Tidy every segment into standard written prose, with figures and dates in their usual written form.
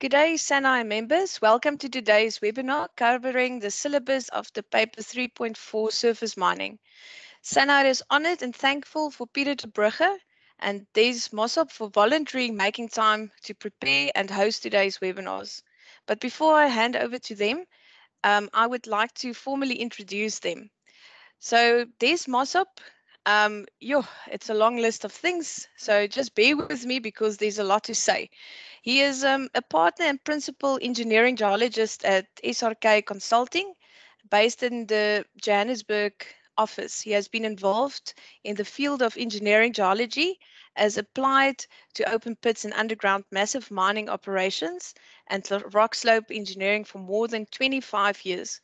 Good day, Sanire members. Welcome to today's webinar covering the syllabus of the paper 3.4 surface mining. Sanire is honored and thankful for Peter de Brugge and Des Mossop for voluntarily making time to prepare and host today's webinars. But before I hand over to them, I would like to formally introduce them. So Des Mossop, it's a long list of things, so just bear with me because there's a lot to say. He is a partner and principal engineering geologist at SRK Consulting, based in the Johannesburg office. He has been involved in the field of engineering geology as applied to open pits and underground massive mining operations and rock slope engineering for more than 25 years.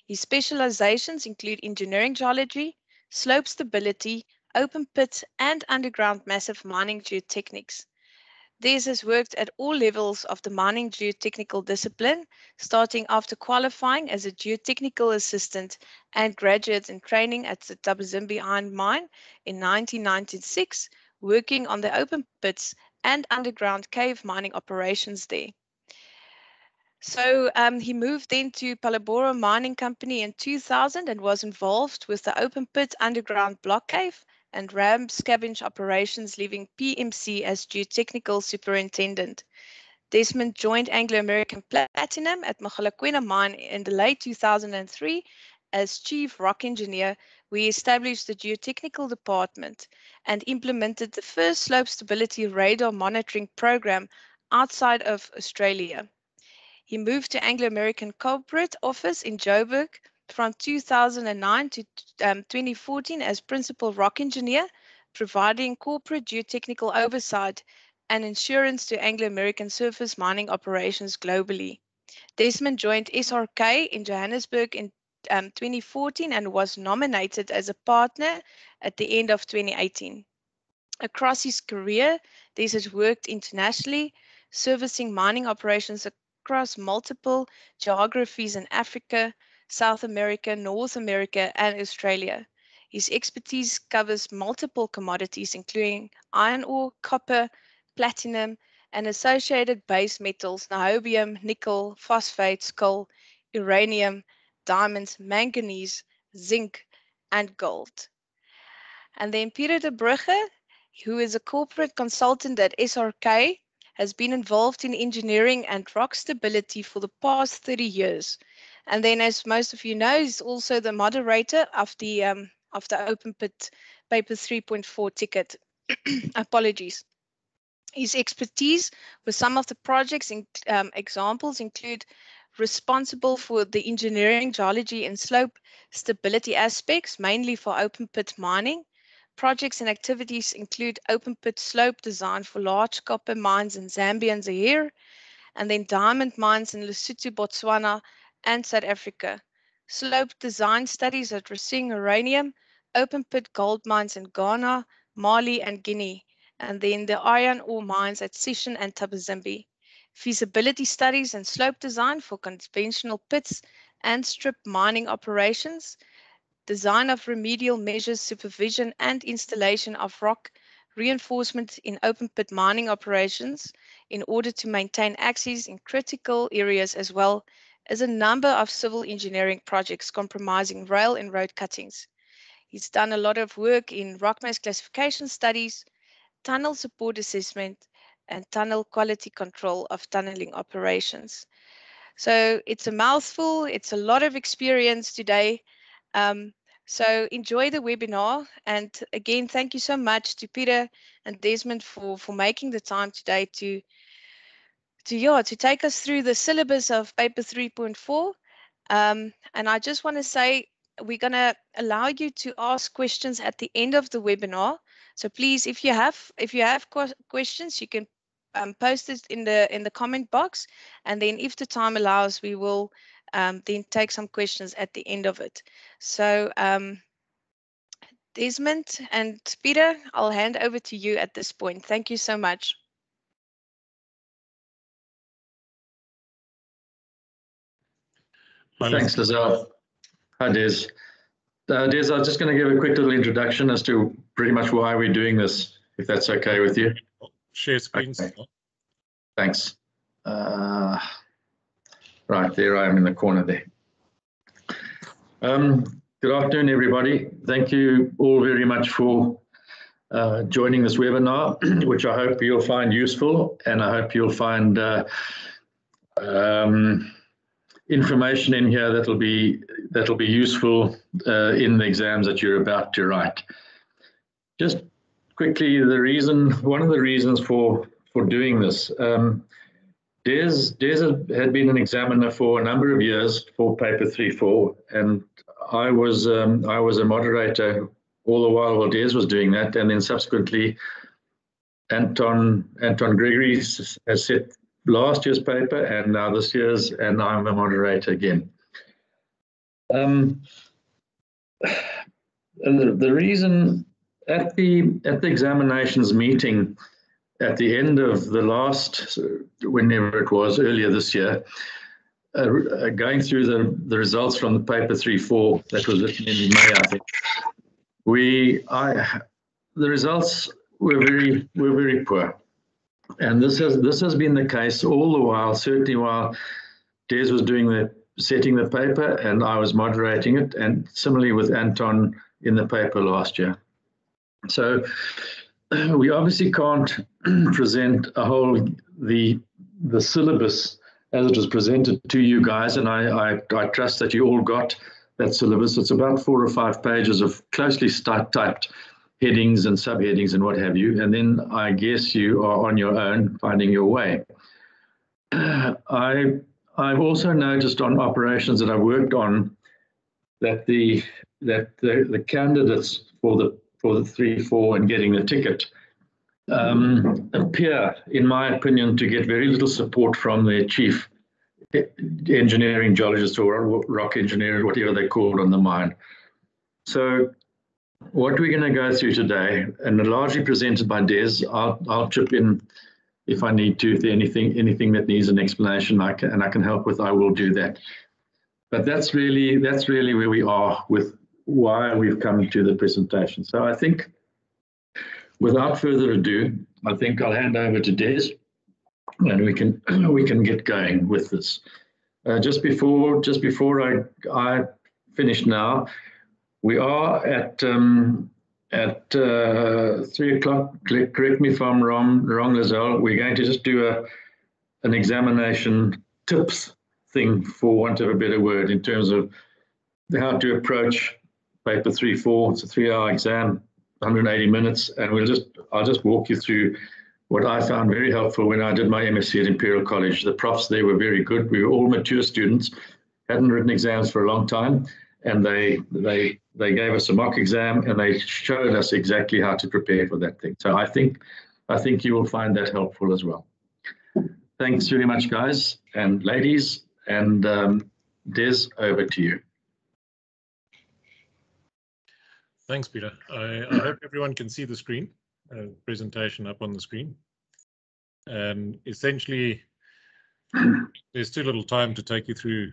His specializations include engineering geology, slope stability, open pit and underground massive mining geotechnics. Des has worked at all levels of the mining geotechnical discipline, starting after qualifying as a geotechnical assistant and graduate in training at the Thabazimbi Iron Mine in 1996, working on the open pits and underground cave mining operations there. So he moved into Palabora Mining Company in 2000 and was involved with the open pit underground block cave and ram scavenge operations, leaving PMC as geotechnical superintendent. Desmond joined Anglo American Platinum at Mogalakwena Mine in the late 2003 as chief rock engineer. We established the geotechnical department and implemented the first slope stability radar monitoring program outside of Australia. He moved to Anglo American corporate office in Joburg from 2009 to 2014 as principal rock engineer, providing corporate geotechnical oversight and insurance to Anglo American surface mining operations globally. Desmond joined SRK in Johannesburg in 2014 and was nominated as a partner at the end of 2018. Across his career, Des has worked internationally, servicing mining operations across multiple geographies in Africa, South America, North America, and Australia. His expertise covers multiple commodities, including iron ore, copper, platinum, and associated base metals, niobium, nickel, phosphates, coal, uranium, diamonds, manganese, zinc, and gold. And then Peter de Brugge, who is a corporate consultant at SRK, has been involved in engineering and rock stability for the past 30 years. And then, as most of you know, he's also the moderator of the Open Pit Paper 3.4 ticket. Apologies. His expertise with some of the projects examples include responsible for the engineering, geology, and slope stability aspects, mainly for open pit mining. Projects and activities include open pit slope design for large copper mines in Zambia and Zaire, and then diamond mines in Lesotho, Botswana, and South Africa. Slope design studies at Racing Uranium, open pit gold mines in Ghana, Mali, and Guinea, and then the iron ore mines at Sishen and Thabazimbi. Feasibility studies and slope design for conventional pits and strip mining operations, design of remedial measures, supervision and installation of rock reinforcement in open pit mining operations in order to maintain access in critical areas, as well as a number of civil engineering projects comprising rail and road cuttings. He's done a lot of work in rock mass classification studies, tunnel support assessment, and tunnel quality control of tunneling operations. So it's a mouthful, it's a lot of experience today. So enjoy the webinar. And again, thank you so much to Peter and Desmond for making the time today to take us through the syllabus of paper 3.4. And I just want to say, we're going to allow you to ask questions at the end of the webinar. So please, if you have questions, you can post it in the comment box, and then if the time allows, we will then take some questions at the end of it. So Desmond and Peter, I'll hand over to you at this point. Thank you so much. Thanks, Lizelle. Hi, Des. Des, I'm just going to give a quick little introduction as to pretty much why we're doing this, if that's okay with you. Share screen. Okay. Thanks. Right there, I am in the corner there. Good afternoon, everybody. Thank you all very much for joining this webinar, which I hope you'll find useful, and I hope you'll find information in here that'll be useful in the exams that you're about to write. Just quickly, one of the reasons for doing this. Des had been an examiner for a number of years for paper 3-4, and I was a moderator all the while Des was doing that, and then subsequently Anton Gregory has set last year's paper and now this year's, and I'm a moderator again. The reason at the examinations meeting at the end of the last, whenever it was, earlier this year, going through the results from the paper 3-4 that was written in May, I think, the results were very poor, and this has been the case all the while. Certainly while Des was setting the paper and I was moderating it, and similarly with Anton in the paper last year. So we obviously can't present the syllabus as it was presented to you guys, and I trust that you all got that syllabus. It's about 4 or 5 pages of closely typed headings and subheadings and what have you, and then I guess you are on your own finding your way. I've also noticed on operations that I've worked on that the candidates for the 3-4 and getting the ticket appear, in my opinion, to get very little support from their chief engineering geologist or rock engineer, whatever they're called on the mine. So what we're going to go through today, and largely presented by Des, I'll chip in if I need to. If there's anything that needs an explanation, I can help with, I will do that. But that's really where we are with why we've come to the presentation. So I think, without further ado, I think I'll hand over to Des, and we can get going with this. Just before I finish now, we are at 3 o'clock. Correct me if I'm wrong, Lizelle. We're going to just do an examination tips thing, for want of a better word, in terms of how to approach paper 3-4. It's a 3-hour exam, 180 minutes, and I'll just walk you through what I found very helpful when I did my MSc at Imperial College. The profs there were very good. We were all mature students, hadn't written exams for a long time, and they gave us a mock exam and they showed us exactly how to prepare for that thing. So I think you will find that helpful as well. Thanks very much, guys and ladies, and Des, over to you. Thanks, Peter. I hope everyone can see the screen, presentation up on the screen. And essentially, there's too little time to take you through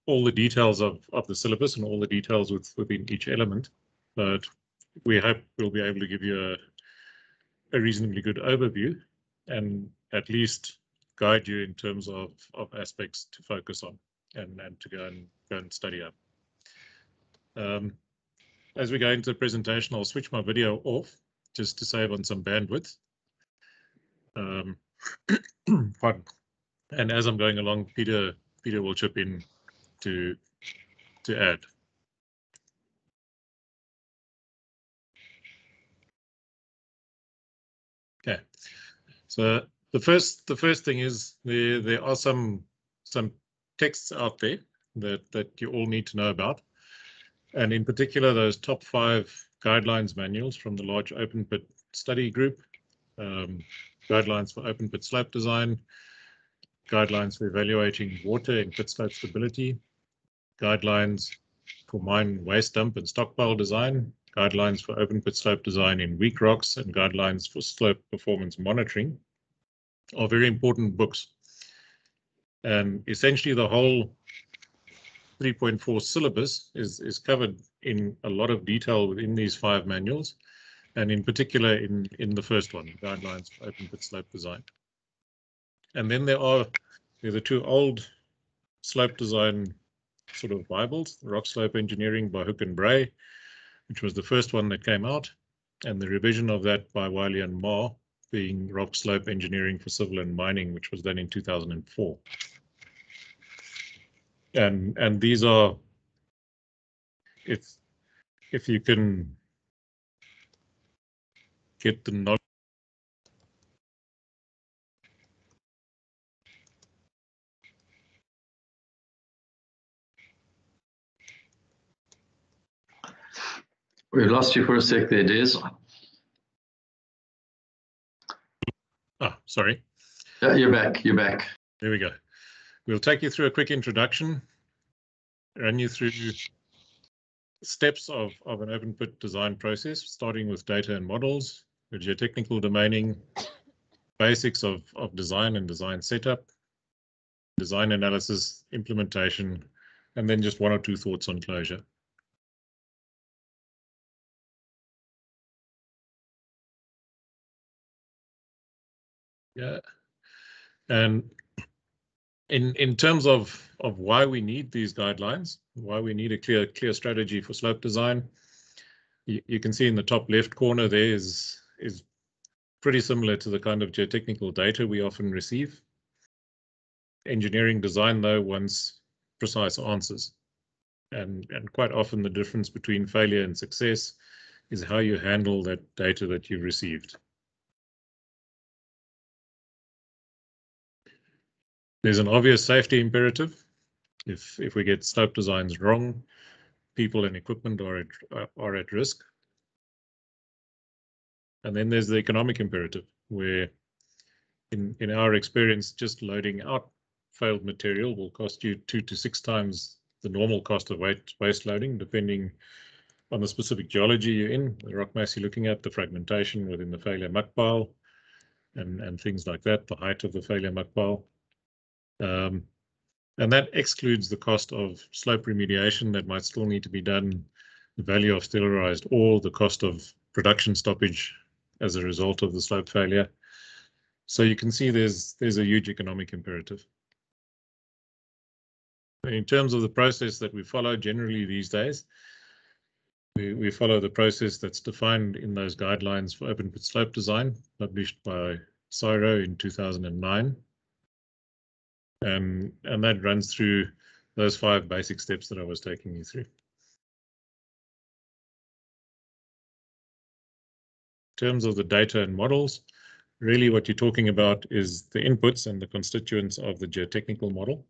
all the details of the syllabus and all the details within each element, but we hope we'll be able to give you a reasonably good overview and at least guide you in terms of aspects to focus on and to go and study up. As we go into the presentation, I'll switch my video off just to save on some bandwidth. Pardon. And as I'm going along, Peter will chip in to add. Okay, so the first thing is there are some texts out there that you all need to know about, and in particular those top 5 guidelines manuals from the large open pit study group, guidelines for open pit slope design, guidelines for evaluating water and pit slope stability, guidelines for mine waste dump and stockpile design, guidelines for open pit slope design in weak rocks, and guidelines for slope performance monitoring are very important books. And essentially the whole 3.4 syllabus is covered in a lot of detail within these 5 manuals, and in particular in the first one, guidelines for open pit slope design. And then there are the two old slope design sort of Bibles, Rock Slope Engineering by Hook and Bray, which was the first one that came out, and the revision of that by Wiley and Ma being Rock Slope Engineering for Civil and Mining, which was done in 2004. And these are, if you can get the knowledge. We lost you for a sec there, Des. Ah, sorry. Yeah, you're back. You're back. There we go. We'll take you through a quick introduction, run you through steps of an open pit design process, starting with data and models, the geotechnical domaining, basics of design and design setup, design analysis, implementation, and then just one or two thoughts on closure. Yeah, and in terms of why we need these guidelines, why we need a clear strategy for slope design, you can see in the top left corner there is pretty similar to the kind of geotechnical data we often receive. Engineering design, though, wants precise answers. And quite often the difference between failure and success is how you handle that data that you've received. There's an obvious safety imperative. If we get slope designs wrong, people and equipment are at risk. And then there's the economic imperative, where in our experience, just loading out failed material will cost you 2 to 6 times the normal cost of waste loading, depending on the specific geology you're in, the rock mass you're looking at, the fragmentation within the failure muck pile, and things like that, the height of the failure muck pile. And that excludes the cost of slope remediation that might still need to be done, the value of stellarized ore, the cost of production stoppage as a result of the slope failure. So you can see there's a huge economic imperative. In terms of the process that we follow generally these days, we follow the process that's defined in those guidelines for open pit slope design, published by CSIRO in 2009. And that runs through those 5 basic steps that I was taking you through. In terms of the data and models, really what you're talking about is the inputs and the constituents of the geotechnical model.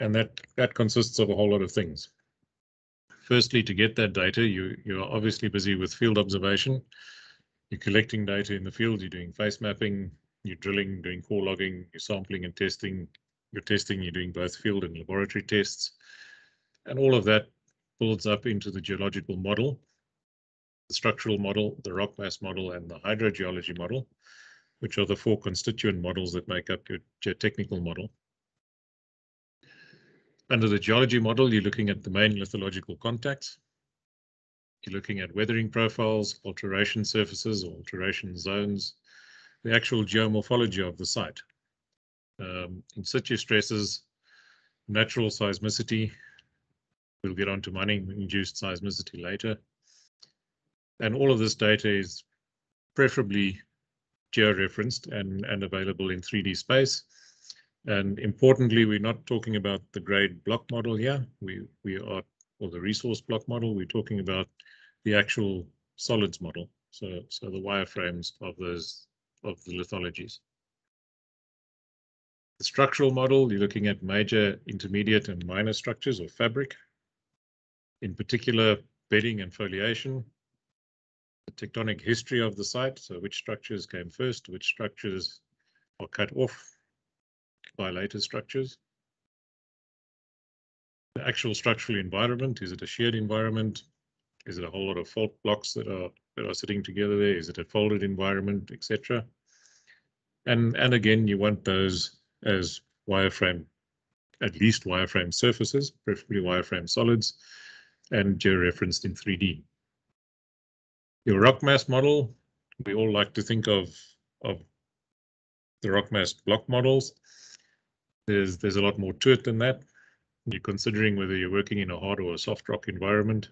And that consists of a whole lot of things. Firstly, to get that data, you're obviously busy with field observation. You're collecting data in the field, you're doing face mapping, you're drilling, doing core logging, you're sampling and testing. You're doing both field and laboratory tests. And all of that builds up into the geological model, the structural model, the rock mass model, and the hydrogeology model, which are the 4 constituent models that make up your geotechnical model. Under the geology model, you're looking at the main lithological contacts. You're looking at weathering profiles, alteration surfaces, or alteration zones, the actual geomorphology of the site. In situ stresses, natural seismicity. We'll get onto mining-induced seismicity later. And all of this data is preferably georeferenced and available in 3D space. And importantly, we're not talking about the grade block model here. Or the resource block model. We're talking about the actual solids model. So the wireframes of the lithologies. The structural model, you're looking at major, intermediate, and minor structures or fabric. In particular, bedding and foliation. The tectonic history of the site, so which structures came first, which structures are cut off by later structures. The actual structural environment, is it a sheared environment? Is it a whole lot of fault blocks that are sitting together there? Is it a folded environment, etc.? And again, you want those as wireframe, at least wireframe surfaces, preferably wireframe solids, and georeferenced in 3D. Your rock mass model, we all like to think of rock mass block models. There's a lot more to it than that. You're considering whether you're working in a hard or a soft rock environment.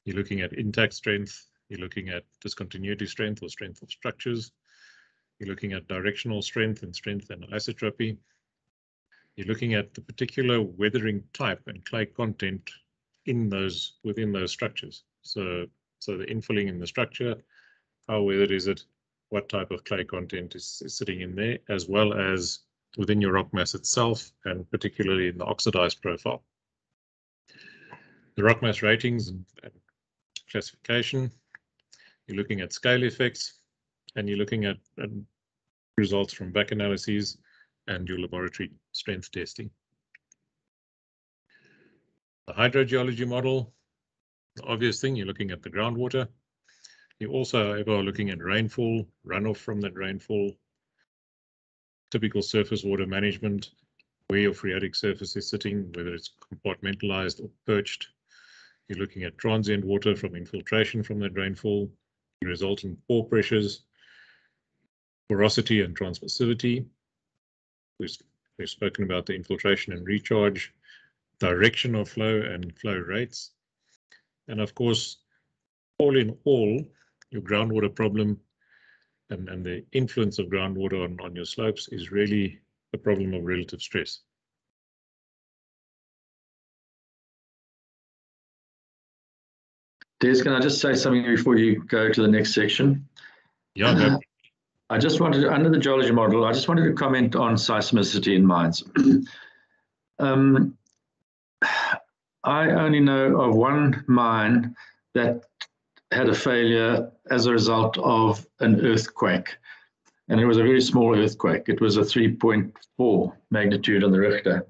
You're looking at intact strength. You're looking at discontinuity strength or strength of structures. You're looking at directional strength and isotropy. You're looking at the particular weathering type and clay content within those structures. So the infilling in the structure, how weathered is it, what type of clay content is sitting in there, as well as within your rock mass itself, and particularly in the oxidized profile. The rock mass ratings and classification, you're looking at scale effects, and you're looking at results from back analyses and your laboratory strength testing. The hydrogeology model, the obvious thing, you're looking at the groundwater. You also are looking at rainfall, runoff from that rainfall, typical surface water management, where your phreatic surface is sitting, whether it's compartmentalized or perched. You're looking at transient water from infiltration from that rainfall, resultant pore pressures, porosity and transmissivity. We've spoken about the infiltration and recharge, direction of flow and flow rates. And of course, all in all, your groundwater problem and the influence of groundwater on your slopes is really a problem of relative stress. Des, can I just say something before you go to the next section? Yeah, I just wanted, under the geology model, I just wanted to comment on seismicity in mines. I only know of one mine that had a failure as a result of an earthquake. And it was a very small earthquake. It was a 3.4 magnitude on the Richter.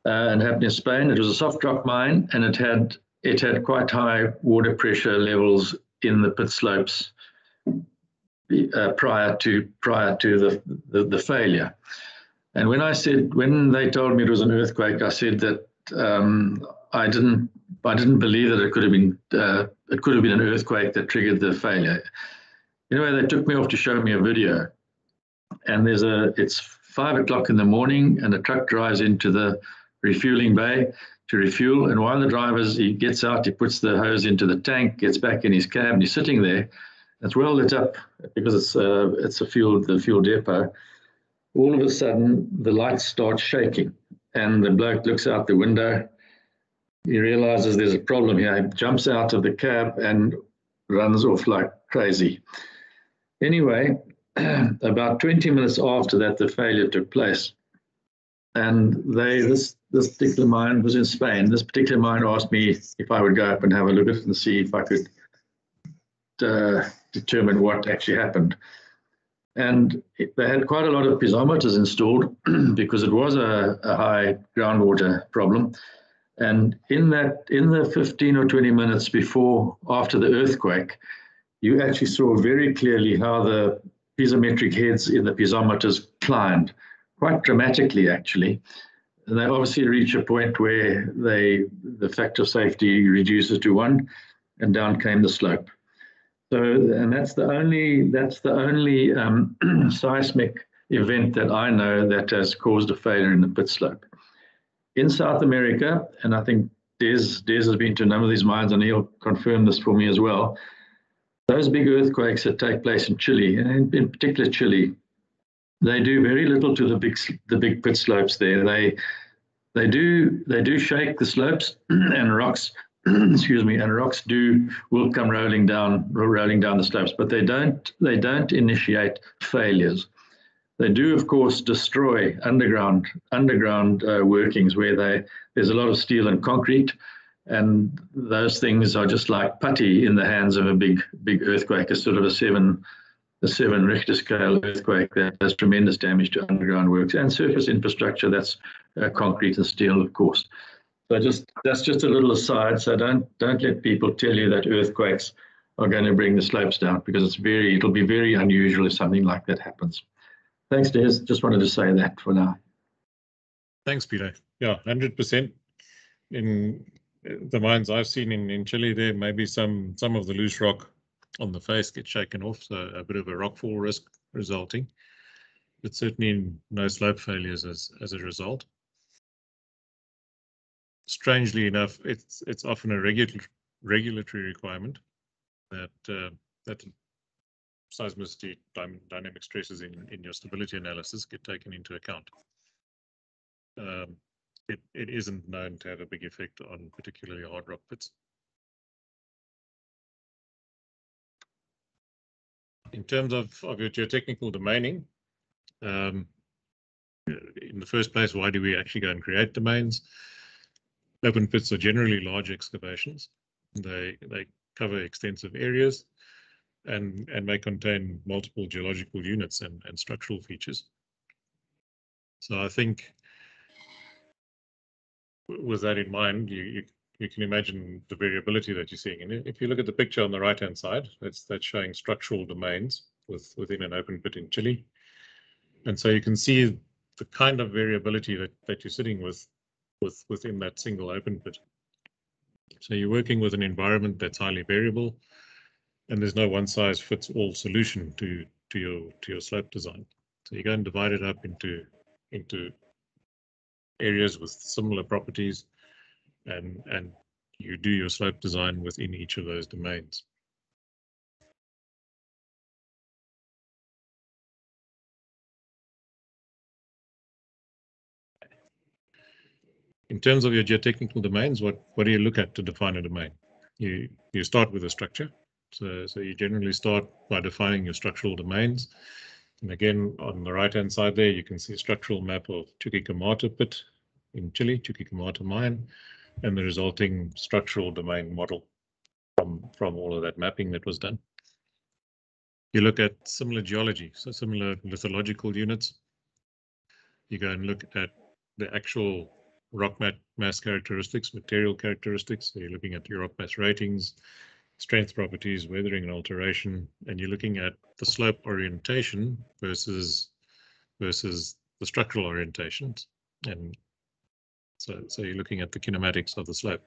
And happened in Spain. It was a soft rock mine, and it had quite high water pressure levels in the pit slopes prior to the failure. And when they told me it was an earthquake, I said that I didn't believe that it could have been an earthquake that triggered the failure. Anyway, they took me off to show me a video, and it's 5 o'clock in the morning, and a truck drives into the refueling bay to refuel. And while he gets out, he puts the hose into the tank, gets back in his cab, and he's sitting there. It's well lit up because it's the fuel depot. All of a sudden, the lights start shaking, and the bloke looks out the window. He realizes there's a problem here. He jumps out of the cab and runs off like crazy. Anyway, about 20 minutes after that, the failure took place. And this particular mine was in Spain. This particular mine asked me if I would go up and have a look at it and see if I could determine what actually happened. And they had quite a lot of piezometers installed because it was a high groundwater problem. And in the 15 or 20 minutes after the earthquake, you actually saw very clearly how the piezometric heads in the piezometers climbed quite dramatically, actually. And they obviously reach a point where the factor of safety reduces to 1, and down came the slope. So, and that's the only seismic event that I know that has caused a failure in the pit slope. In South America, and I think Des has been to a number of these mines, and he'll confirm this for me as well, those big earthquakes that take place in Chile, and in particular Chile, they do very little to the big pit slopes there. They do shake the slopes, and rocks will come rolling down the slopes, but they don't initiate failures. They do, of course, destroy underground workings where there's a lot of steel and concrete, and those things are just like putty in the hands of a big earthquake, a sort of a 7 Richter scale earthquake that does tremendous damage to underground works and surface infrastructure. That's concrete and steel, of course. So that's just a little aside. So don't let people tell you that earthquakes are going to bring the slopes down, because it'll be very unusual if something like that happens. Thanks, Des. Just wanted to say that for now. Thanks, Peter. Yeah, 100%. In the mines I've seen in Chile, there may be some of the loose rock on the face gets shaken off, so a bit of a rockfall risk resulting. but certainly no slope failures as a result. Strangely enough, it's often a regulatory requirement that that seismicity dynamic stresses in your stability analysis get taken into account. It isn't known to have a big effect on particularly hard rock pits. In terms of your geotechnical domaining, in the first place, why do we actually go and create domains? Open pits are generally large excavations. They cover extensive areas and may contain multiple geological units and structural features. So I think with that in mind, you can imagine the variability that you're seeing. And if you look at the picture on the right-hand side, that's showing structural domains within an open pit in Chile. And so you can see the kind of variability that you're sitting within that single open pit. So you're working with an environment that's highly variable, and there's no one-size-fits-all solution to your slope design. So you go and divide it up into areas with similar properties, and you do your slope design within each of those domains. In terms of your geotechnical domains, what do you look at to define a domain? You start with a structure. So you generally start by defining your structural domains. And again, on the right-hand side there, you can see a structural map of Chuquicamata pit in Chile, Chuquicamata mine, and the resulting structural domain model from all of that mapping that was done. You look at similar geology, so similar lithological units. You go and look at the actual rock mass characteristics, material characteristics. So you're looking at your rock mass ratings, strength properties, weathering and alteration, and you're looking at the slope orientation versus the structural orientations. And so you're looking at the kinematics of the slope.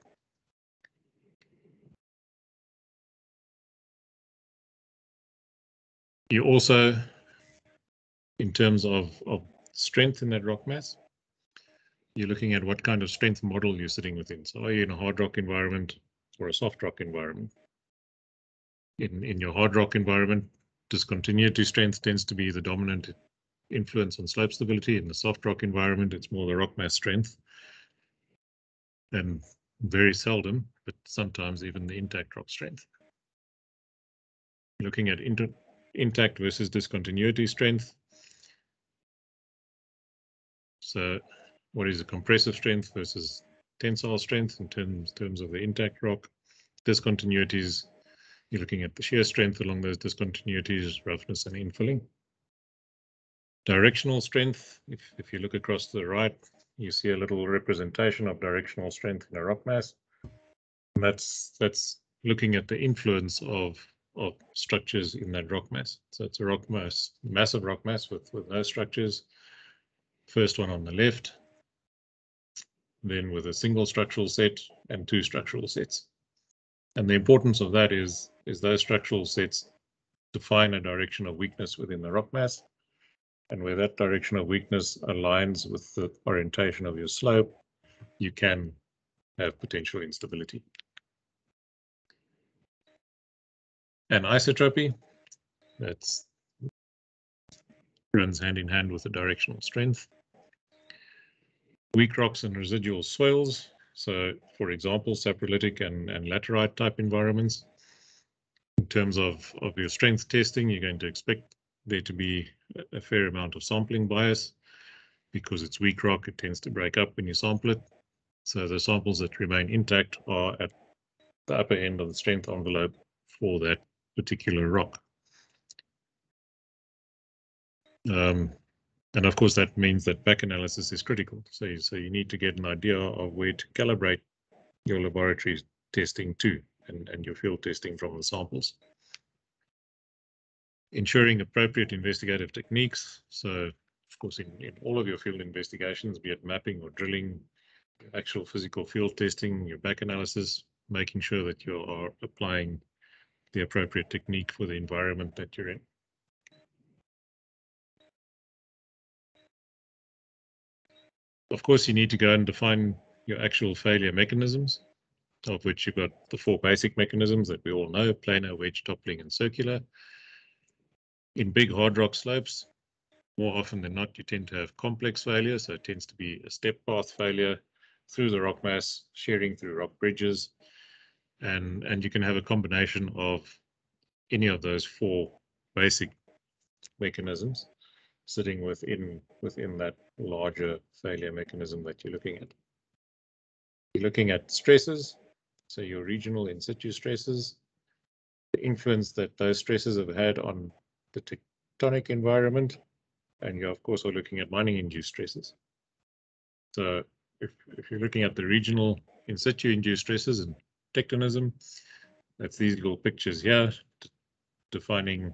You also, in terms of strength in that rock mass, you're looking at what kind of strength model you're sitting within. So are you in a hard rock environment or a soft rock environment? In your hard rock environment, discontinuity strength tends to be the dominant influence on slope stability. In the soft rock environment, it's more the rock mass strength. And very seldom, but sometimes even the intact rock strength. Looking at intact versus discontinuity strength. So what is the compressive strength versus tensile strength in terms of the intact rock? Discontinuities, you're looking at the shear strength along those discontinuities, roughness and infilling. Directional strength, if you look across to the right, you see a little representation of directional strength in a rock mass. And that's looking at the influence of structures in that rock mass. So it's a rock mass, massive rock mass with no structures. First one on the left, then with a single structural set and two structural sets. And the importance of that is those structural sets define a direction of weakness within the rock mass. And where that direction of weakness aligns with the orientation of your slope, you can have potential instability. And isotropy, that's runs hand in hand with the directional strength. Weak rocks and residual soils. So, for example, saprolitic and laterite type environments. In terms of your strength testing, you're going to expect there to be a fair amount of sampling bias. Because it's weak rock, it tends to break up when you sample it. So the samples that remain intact are at the upper end of the strength envelope for that particular rock. And of course, that means that back analysis is critical. So you need to get an idea of where to calibrate your laboratory testing to and your field testing from the samples. Ensuring appropriate investigative techniques. So, of course, in all of your field investigations, be it mapping or drilling, actual physical field testing, your back analysis, making sure that you are applying the appropriate technique for the environment that you're in. Of course, you need to go and define your actual failure mechanisms, of which you've got the 4 basic mechanisms that we all know: planar, wedge, toppling, and circular. In big hard rock slopes, more often than not, you tend to have complex failure, so it tends to be a step path failure through the rock mass, shearing through rock bridges, and you can have a combination of any of those 4 basic mechanisms sitting within that larger failure mechanism that you're looking at. You're looking at stresses, so your regional in situ stresses, the influence that those stresses have had on the tectonic environment, and you of course are looking at mining induced stresses. So if you're looking at the regional in situ induced stresses and tectonism, that's these little pictures here defining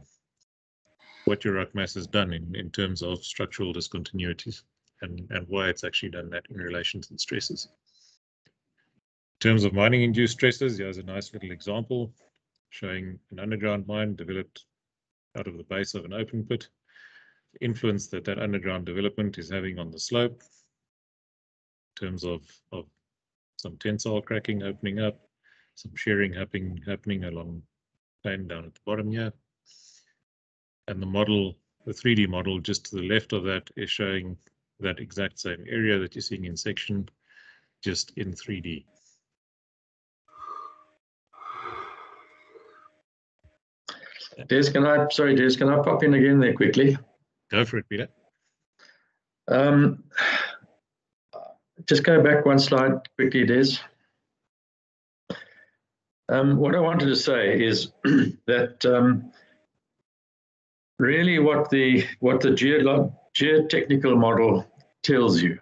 what your rock mass has done in terms of structural discontinuities and why it's actually done that in relation to the stresses. In terms of mining induced stresses, here's a nice little example showing an underground mine developed out of the base of an open pit, the influence that underground development is having on the slope in terms of some tensile cracking opening up, some shearing happening along the plane down at the bottom here. And the model, the 3D model just to the left of that, is showing that exact same area that you're seeing in section, just in 3D. Des, can I pop in again there quickly? Go for it, Peter. Just go back one slide quickly, Des. What I wanted to say is that really what the geotechnical model tells you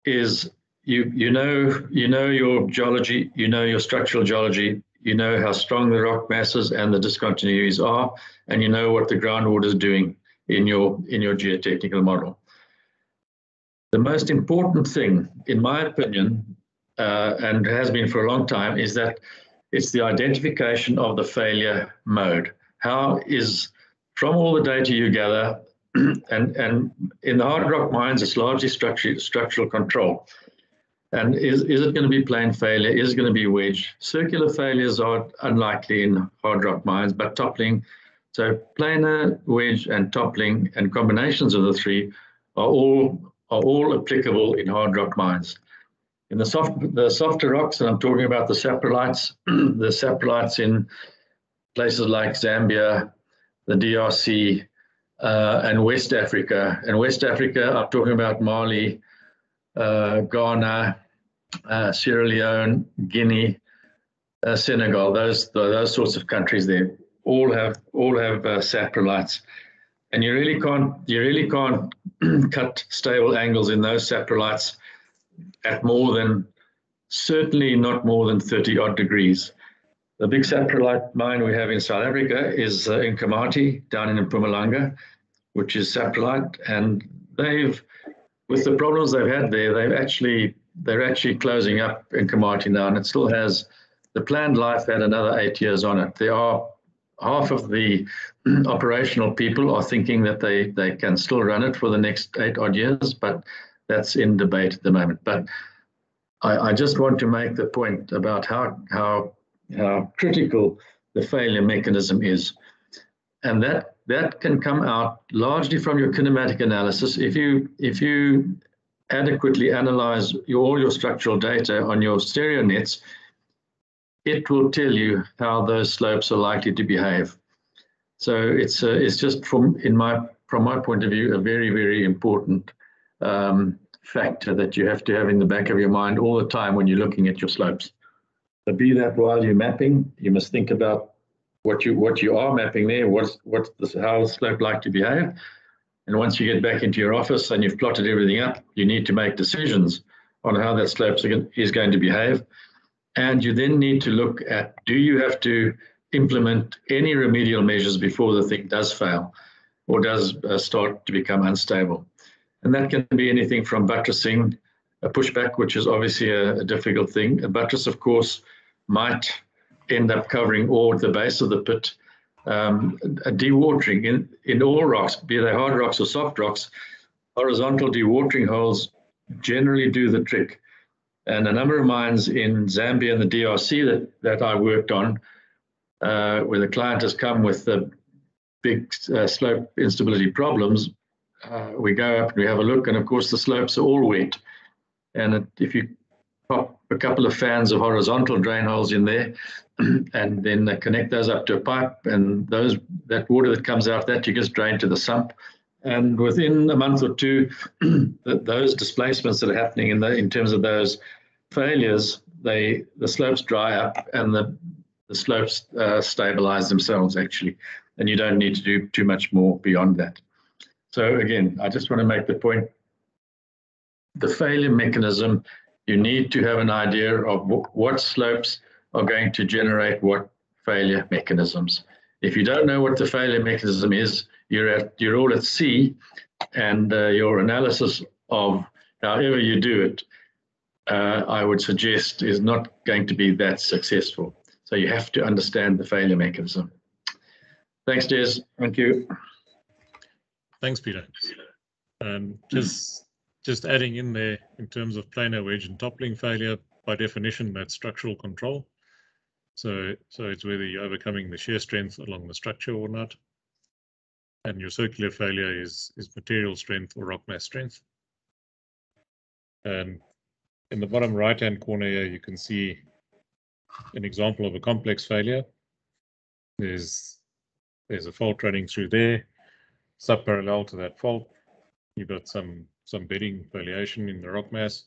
is you know your geology, you know your structural geology, you know how strong the rock masses and the discontinuities are, and you know what the groundwater is doing in your geotechnical model. The most important thing, in my opinion, and has been for a long time, is that it's the identification of the failure mode. How is, from all the data you gather, and in the hard rock mines, it's largely structural control. And is it going to be plain failure? Is it going to be wedge? Circular failures are unlikely in hard rock mines, but toppling, so planar, wedge, and toppling, and combinations of the 3 are all applicable in hard rock mines. In the softer rocks, and I'm talking about the saprolites, the saprolites in places like Zambia, the DRC, and West Africa. And West Africa, I'm talking about Mali, Ghana, Sierra Leone, Guinea, Senegal. Those sorts of countries there all have saprolites, and you really can't cut stable angles in those saprolites at certainly not more than 30 odd degrees. The big saprolite mine we have in South Africa is in Nkomati, down in Mpumalanga, which is saprolite, and with the problems they've had there, they're actually closing up in Nkomati now, and it still has the planned life had another 8 years on it. There are half of the operational people are thinking that they can still run it for the next 8 odd years, but that's in debate at the moment. But I just want to make the point about how critical the failure mechanism is, and that can come out largely from your kinematic analysis. If you adequately analyze all your structural data on your stereo nets, it will tell you how those slopes are likely to behave. So it's just from my point of view a very, very important factor that you have to have in the back of your mind all the time when you're looking at your slopes. So be that while you're mapping, you must think about what you are mapping there, how the slope like to behave. And once you get back into your office and you've plotted everything up, you need to make decisions on how that slope is going to behave. And you then need to look at, do you have to implement any remedial measures before the thing does fail or does start to become unstable? And that can be anything from buttressing, a pushback, which is obviously a difficult thing. A buttress, of course, might end up covering all the base of the pit. A dewatering in all rocks, be they hard rocks or soft rocks, horizontal dewatering holes generally do the trick. And a number of mines in Zambia and the DRC that I worked on, where the client has come with the big slope instability problems, we go up and we have a look, and of course the slopes are all wet. And if you pop a couple of fans of horizontal drain holes in there, and then connect those up to a pipe, and that water that comes out that you just drain to the sump. And within a month or two, those displacements that are happening in terms of those failures, the slopes dry up and the slopes stabilize themselves actually, and you don't need to do too much more beyond that. So again, I just want to make the point, the failure mechanism, you need to have an idea of what slopes are going to generate what failure mechanisms. If you don't know what the failure mechanism is, you're all at sea, and your analysis of however you do it, I would suggest, is not going to be that successful. So you have to understand the failure mechanism. Thanks, Des. Thank you. Thanks, Peter. And just adding in there, in terms of planar wedge and toppling failure, by definition, that's structural control. So it's whether you're overcoming the shear strength along the structure or not. And your circular failure is material strength or rock mass strength. And in the bottom right-hand corner here, you can see an example of a complex failure. There's a fault running through there, subparallel to that fault. You've got some bedding foliation in the rock mass,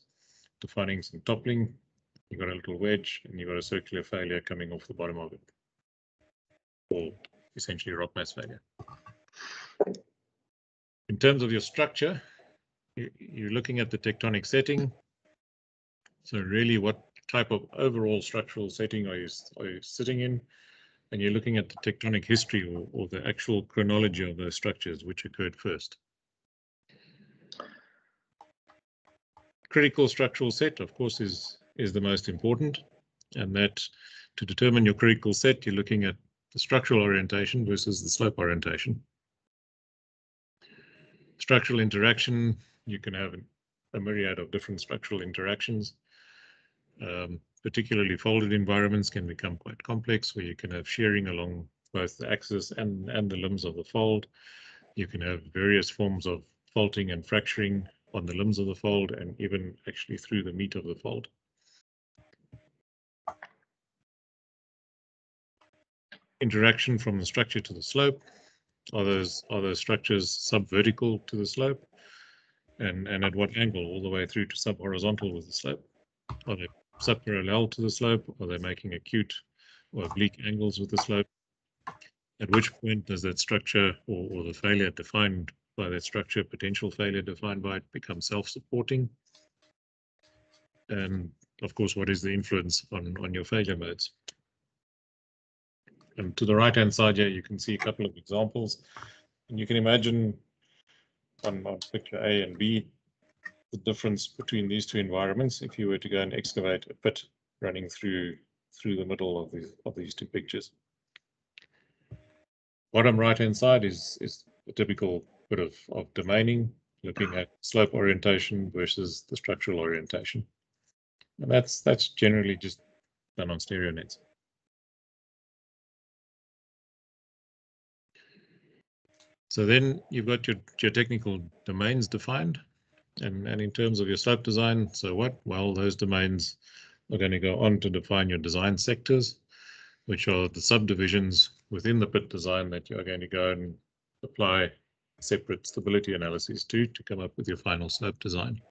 defining some toppling. You've got a little wedge, and you've got a circular failure coming off the bottom of it, or essentially rock mass failure. In terms of your structure, you're looking at the tectonic setting. So really, what type of overall structural setting are you sitting in? And you're looking at the tectonic history or the actual chronology of those structures, which occurred first. Critical structural set, of course, is the most important, and that to determine your critical set, you're looking at the structural orientation versus the slope orientation. Structural interaction, you can have a myriad of different structural interactions. Particularly folded environments can become quite complex, where you can have shearing along both the axis and the limbs of the fold. You can have various forms of faulting and fracturing on the limbs of the fold, and even actually through the meat of the fold. Interaction from the structure to the slope. Are those structures subvertical to the slope? And at what angle? All the way through to subhorizontal with the slope? Are they subparallel to the slope? Are they making acute or oblique angles with the slope? At which point does that structure or the failure defined by that structure, potential failure defined by it, become self-supporting? And of course, what is the influence on your failure modes? And to the right-hand side here, you can see a couple of examples. And you can imagine on picture A and B, the difference between these two environments if you were to go and excavate a pit running through the middle of these two pictures. Bottom right-hand side is a typical bit of domaining, looking at slope orientation versus the structural orientation. And that's generally just done on stereo nets. So then you've got your geotechnical domains defined. And in terms of your slope design, so what? Well, those domains are going to go on to define your design sectors, which are the subdivisions within the pit design that you're going to go and apply separate stability analyses to come up with your final slope design.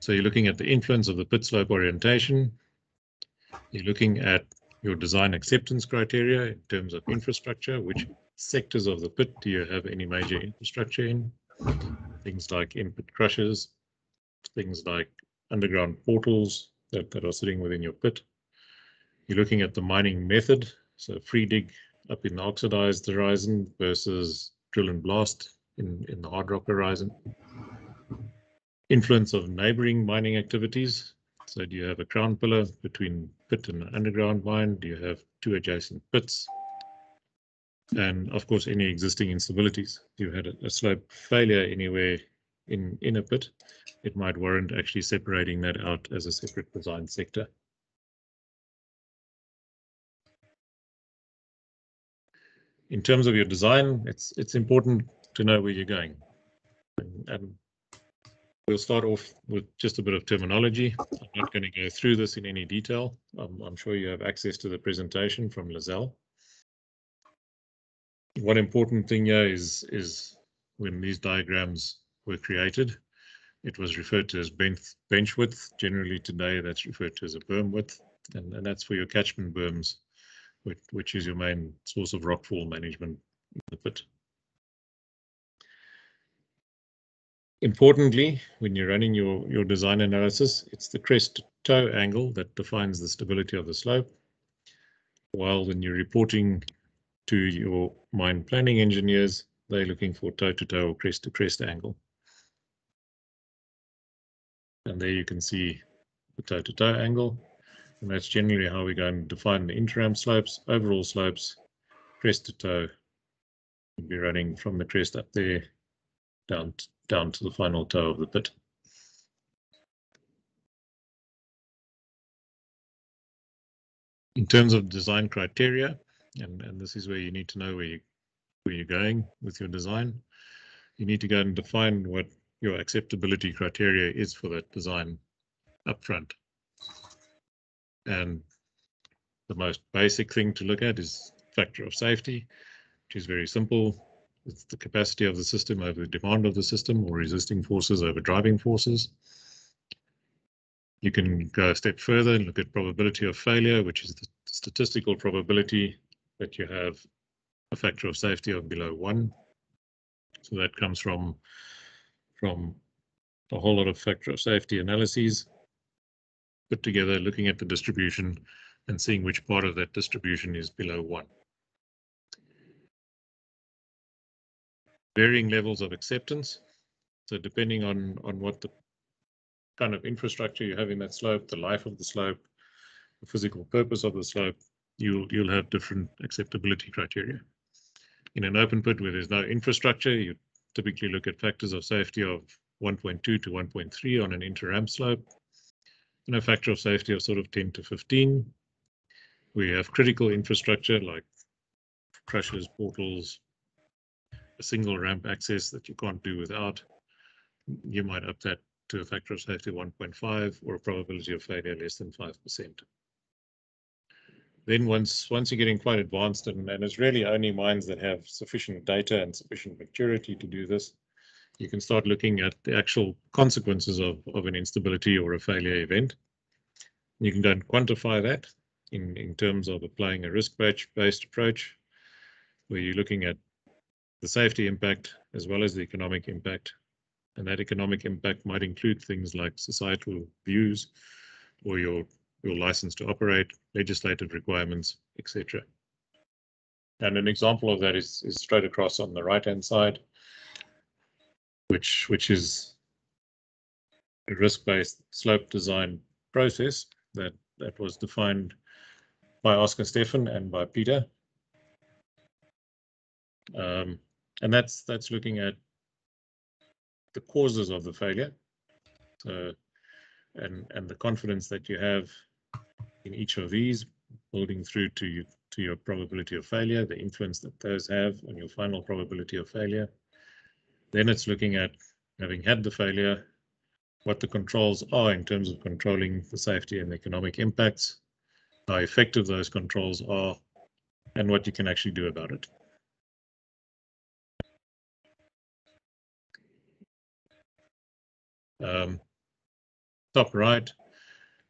So you're looking at the influence of the pit slope orientation. You're looking at your design acceptance criteria in terms of infrastructure. Which sectors of the pit do you have any major infrastructure in? Things like in-pit crushers, things like underground portals that are sitting within your pit. You're looking at the mining method, so free dig up in the oxidized horizon versus drill and blast in the hard rock horizon. Influence of neighboring mining activities. So do you have a crown pillar between pit and an underground mine? Do you have two adjacent pits? And of course, any existing instabilities. You had a slope failure anywhere in a pit, it might warrant actually separating that out as a separate design sector. In terms of your design, it's important to know where you're going. And we'll start off with just a bit of terminology. I'm not going to go through this in any detail. I'm sure you have access to the presentation from Lizelle. One important thing here is when these diagrams were created, it was referred to as bench width. Generally today, that's referred to as a berm width, and that's for your catchment berms, which is your main source of rockfall management in the pit. Importantly, when you're running your design analysis, it's the crest to toe angle that defines the stability of the slope, while when you're reporting to your mine planning engineers, they're looking for toe to toe or crest to crest angle. And there you can see the toe to toe angle. And that's generally how we're going to define the interim slopes. Overall slopes, crest to toe, we'll be running from the crest up there down to the final toe of the pit. In terms of design criteria, and this is where you need to know where you're going with your design, you need to go and define what your acceptability criteria is for that design up front. And the most basic thing to look at is factor of safety, which is very simple. It's the capacity of the system over the demand of the system, or resisting forces over driving forces. You can go a step further and look at probability of failure, which is the statistical probability that you have a factor of safety of below 1. So that comes from a whole lot of factor of safety analyses put together, looking at the distribution and seeing which part of that distribution is below 1. Varying levels of acceptance. So depending on what the kind of infrastructure you have in that slope, the life of the slope, the physical purpose of the slope, you'll have different acceptability criteria. In an open pit where there's no infrastructure, you typically look at factors of safety of 1.2 to 1.3 on an inter-ramp slope, and a factor of safety of sort of 10 to 15. We have critical infrastructure like crushers, portals, a single ramp access that you can't do without. You might up that to a factor of safety of 1.5 or a probability of failure less than 5%. Then once you're getting quite advanced, and it's really only mines that have sufficient data and sufficient maturity to do this, you can start looking at the actual consequences of an instability or a failure event. You can go and quantify that in terms of applying a risk-based approach, where you're looking at the safety impact as well as the economic impact. And that economic impact might include things like societal views or your license to operate, legislative requirements, etc. And an example of that is straight across on the right-hand side, which is a risk-based slope design process that was defined by Oscar Stefan and by Peter. And that's looking at the causes of the failure, so and the confidence that you have in each of these, building through to your probability of failure, the influence that those have on your final probability of failure. Then it's looking at, having had the failure, what the controls are in terms of controlling the safety and economic impacts, how effective those controls are, and what you can actually do about it. Top right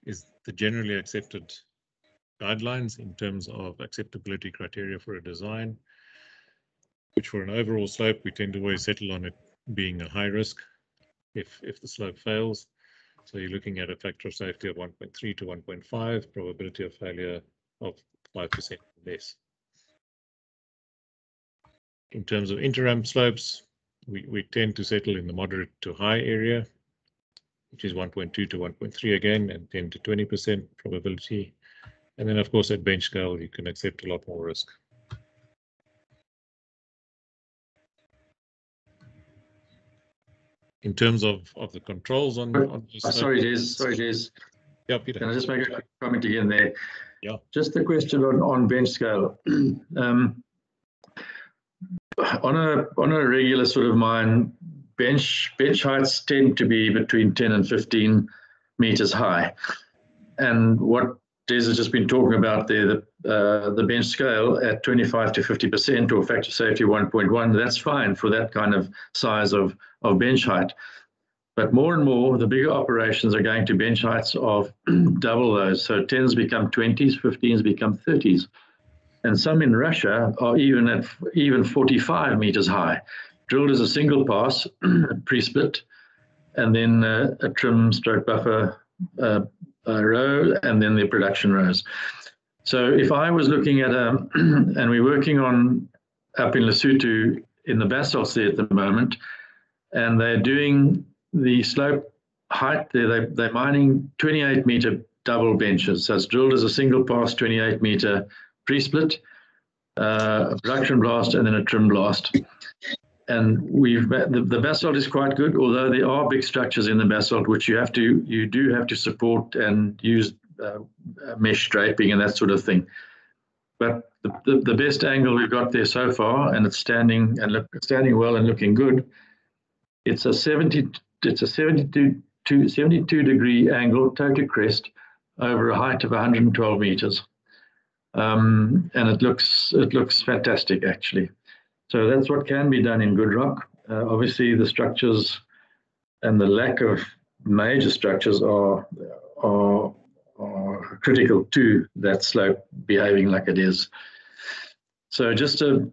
is the generally accepted guidelines in terms of acceptability criteria for a design, which for an overall slope, we tend to always settle on it being a high risk if the slope fails. So you're looking at a factor of safety of 1.3 to 1.5, probability of failure of 5% or less. In terms of inter-ramp slopes, we tend to settle in the moderate to high area, which is 1.2 to 1.3 again, and 10 to 20% probability. And then, of course, at bench scale, you can accept a lot more risk. In terms of the controls on the slope. Sorry, Des. Yeah, Peter. Can I just make a quick comment again there? Yeah. Just a question on bench scale. On a regular sort of mine, bench heights tend to be between 10 and 15 meters high. And what Des has just been talking about there, the bench scale at 25 to 50% or factor safety 1.1, that's fine for that kind of size of bench height. But more and more, the bigger operations are going to bench heights of double those. So 10s become 20s, 15s become 30s. And some in Russia are even 45 meters high, drilled as a single pass, pre-split, and then a trim stroke buffer row, and then the production rows. So if I was looking at and we're working on up in Lesotho in the basalts there at the moment, and they're doing the slope height there, they're mining 28-meter double benches. So it's drilled as a single pass, 28-meter pre-split, a production blast, and then a trim blast. And the basalt is quite good, although there are big structures in the basalt which you do have to support and use mesh draping and that sort of thing. But the best angle we've got there so far, and it's standing well and looking good. It's a 72 degree angle toe crest over a height of 112 meters. And it looks fantastic, actually. So that's what can be done in good rock. Obviously, the structures and the lack of major structures are critical to that slope behaving like it is. So just a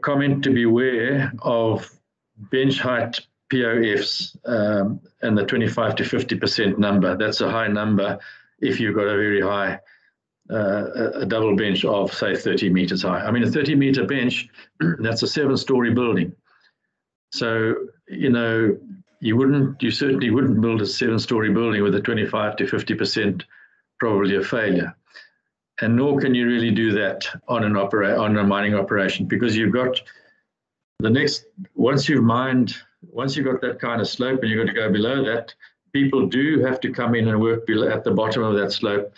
comment to be aware of bench height POFs and the 25 to 50% number. That's a high number if you've got a very high a double bench of, say, 30 meters high. I mean, a 30-meter bench, that's a 7-story building. So, you certainly wouldn't build a 7-story building with a 25 to 50% probability of failure. And nor can you really do that on a mining operation, because you've got once you've got that kind of slope and you've got to go below that, people do have to come in and work at the bottom of that slope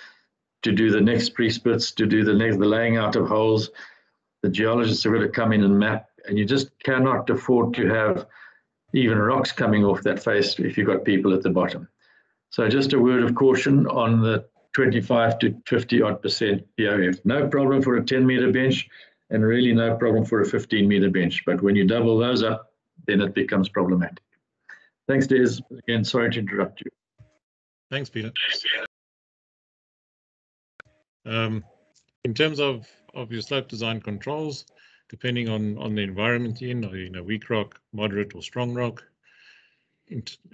to do the next pre-splits, to do the laying out of holes. The geologists have got to come in and map, and you just cannot afford to have even rocks coming off that face if you've got people at the bottom. So just a word of caution on the 25 to 50% POF. No problem for a 10-meter bench, and really no problem for a 15-meter bench. But when you double those up, then it becomes problematic. Thanks, Des. Again, sorry to interrupt you. Thanks, Peter. In terms of your slope design controls, depending on the environment you're in, weak rock, moderate or strong rock,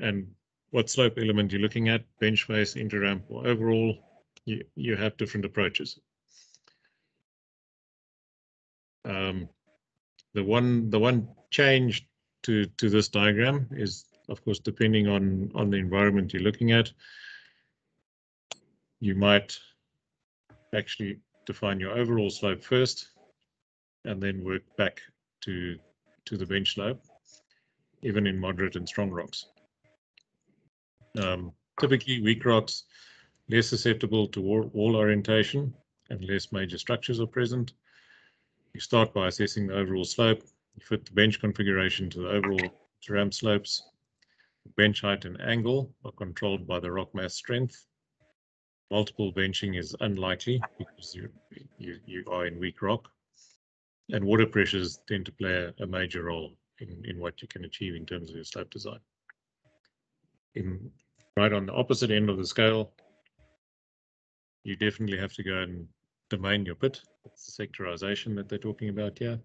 and what slope element you're looking at, bench face, interramp, or overall, you have different approaches. The one change to this diagram is, of course, depending on the environment you're looking at, you might actually define your overall slope first and then work back to the bench slope, even in moderate and strong rocks. Typically, weak rocks, less susceptible to wall orientation and less major structures are present. You start by assessing the overall slope. You fit the bench configuration to the overall ramp slopes. Bench height and angle are controlled by the rock mass strength. Multiple benching is unlikely because you are in weak rock, and water pressures tend to play a major role in what you can achieve in terms of your slope design. Right on the opposite end of the scale, you definitely have to go and domain your pit. That's the sectorization that they're talking about here.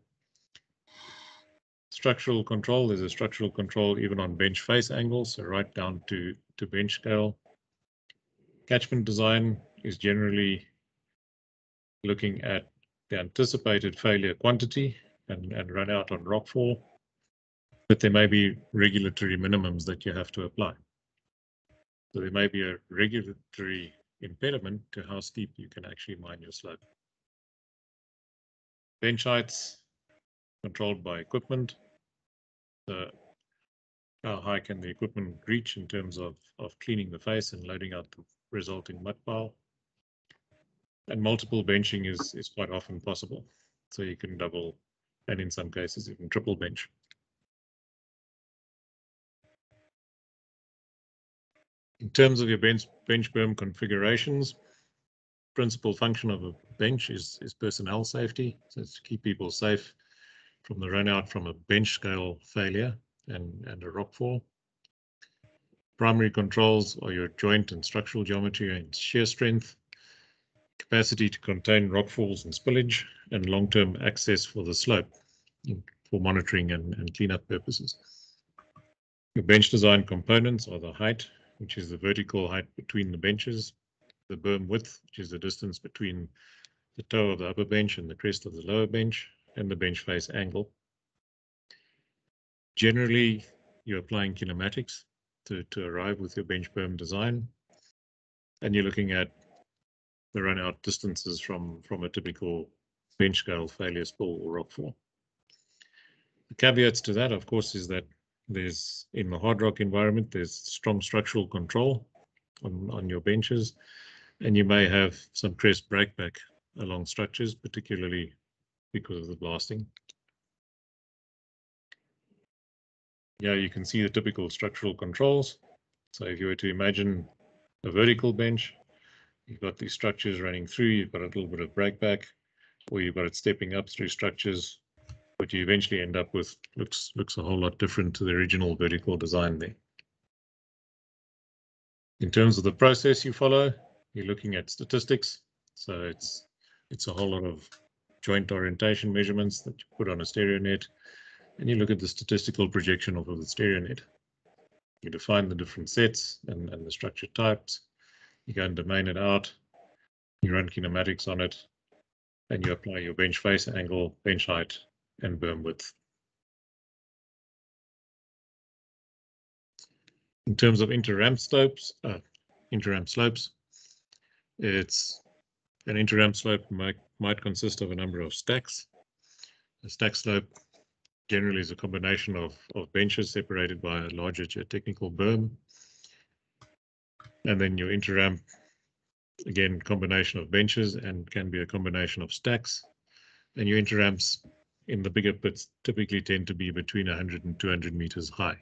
Structural control, there's a structural control even on bench face angles, so right down to bench scale. Catchment design is generally looking at the anticipated failure quantity and run out on rockfall, but there may be regulatory minimums that you have to apply. So there may be a regulatory impediment to how steep you can actually mine your slope. Bench heights controlled by equipment. The how high can the equipment reach in terms of cleaning the face and loading out the resulting mud pile. And multiple benching is quite often possible. So you can double, and in some cases even triple bench. In terms of your bench berm configurations, principal function of a bench is personnel safety. So it's to keep people safe from the run out from a bench scale failure and a rockfall. Primary controls are your joint and structural geometry and shear strength, capacity to contain rockfalls and spillage, and long-term access for the slope for monitoring and cleanup purposes. Your bench design components are the height, which is the vertical height between the benches, the berm width, which is the distance between the toe of the upper bench and the crest of the lower bench, and the bench face angle. Generally, you're applying kinematics to arrive with your bench berm design, and you're looking at the run-out distances from a typical bench scale failure spill or rockfall. The caveats to that, of course, is that there's, in the hard rock environment, there's strong structural control on your benches, and you may have some crest breakback along structures, particularly because of the blasting. Yeah, you can see the typical structural controls. So if you were to imagine a vertical bench, you've got these structures running through, you've got a little bit of breakback, or you've got it stepping up through structures. What you eventually end up with looks a whole lot different to the original vertical design there. In terms of the process you follow, you're looking at statistics. So it's a whole lot of joint orientation measurements that you put on a stereo net, and you look at the statistical projection of the stereo net. You define the different sets and the structure types. You go and domain it out. You run kinematics on it, and you apply your bench face angle, bench height, and berm width. In terms of inter-ramp slopes, it's an inter-ramp slope might consist of a number of stacks. A stack slope generally is a combination of benches separated by a larger geotechnical berm. And then your inter-ramp, again, combination of benches and can be a combination of stacks. And your inter-ramps in the bigger pits typically tend to be between 100 and 200 meters high.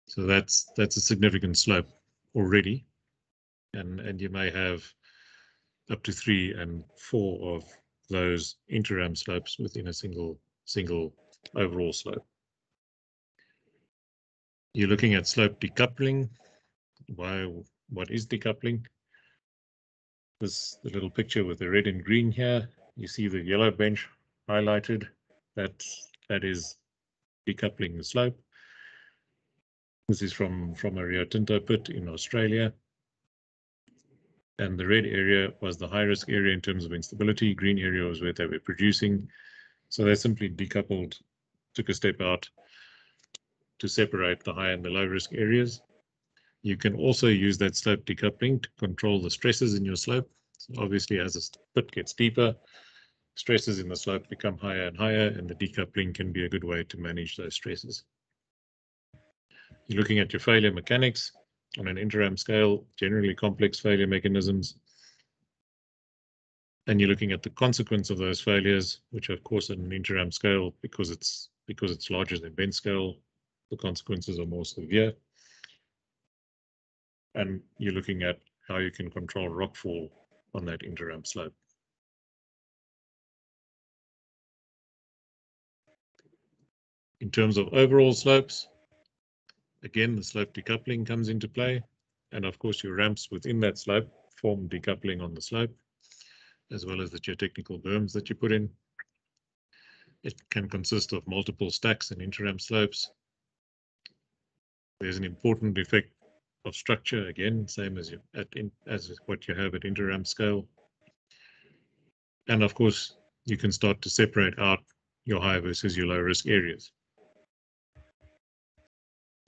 So that's a significant slope already. And you may have up to 3 and 4 of those inter-ramp slopes within a single overall slope. You're looking at slope decoupling. What is decoupling? The little picture with the red and green here. You see the yellow bench highlighted. That is decoupling the slope. This is from a Rio Tinto pit in Australia. And the red area was the high-risk area in terms of instability. Green area was where they were producing. So they simply decoupled, took a step out to separate the high and the low-risk areas. You can also use that slope decoupling to control the stresses in your slope. So obviously, as the pit gets deeper, stresses in the slope become higher and higher, and the decoupling can be a good way to manage those stresses. You're looking at your failure mechanics on an inter-ramp scale, generally complex failure mechanisms. And you're looking at the consequence of those failures, which of course on an inter-ramp scale, because it's larger than bench scale, the consequences are more severe. And you're looking at how you can control rockfall on that inter-ramp slope. In terms of overall slopes, again, the slope decoupling comes into play. And of course, your ramps within that slope form decoupling on the slope, as well as the geotechnical berms that you put in. It can consist of multiple stacks and inter-ramp slopes. There's an important effect of structure, again, same as what you have at inter-ramp scale. And of course, you can start to separate out your high versus your low risk areas.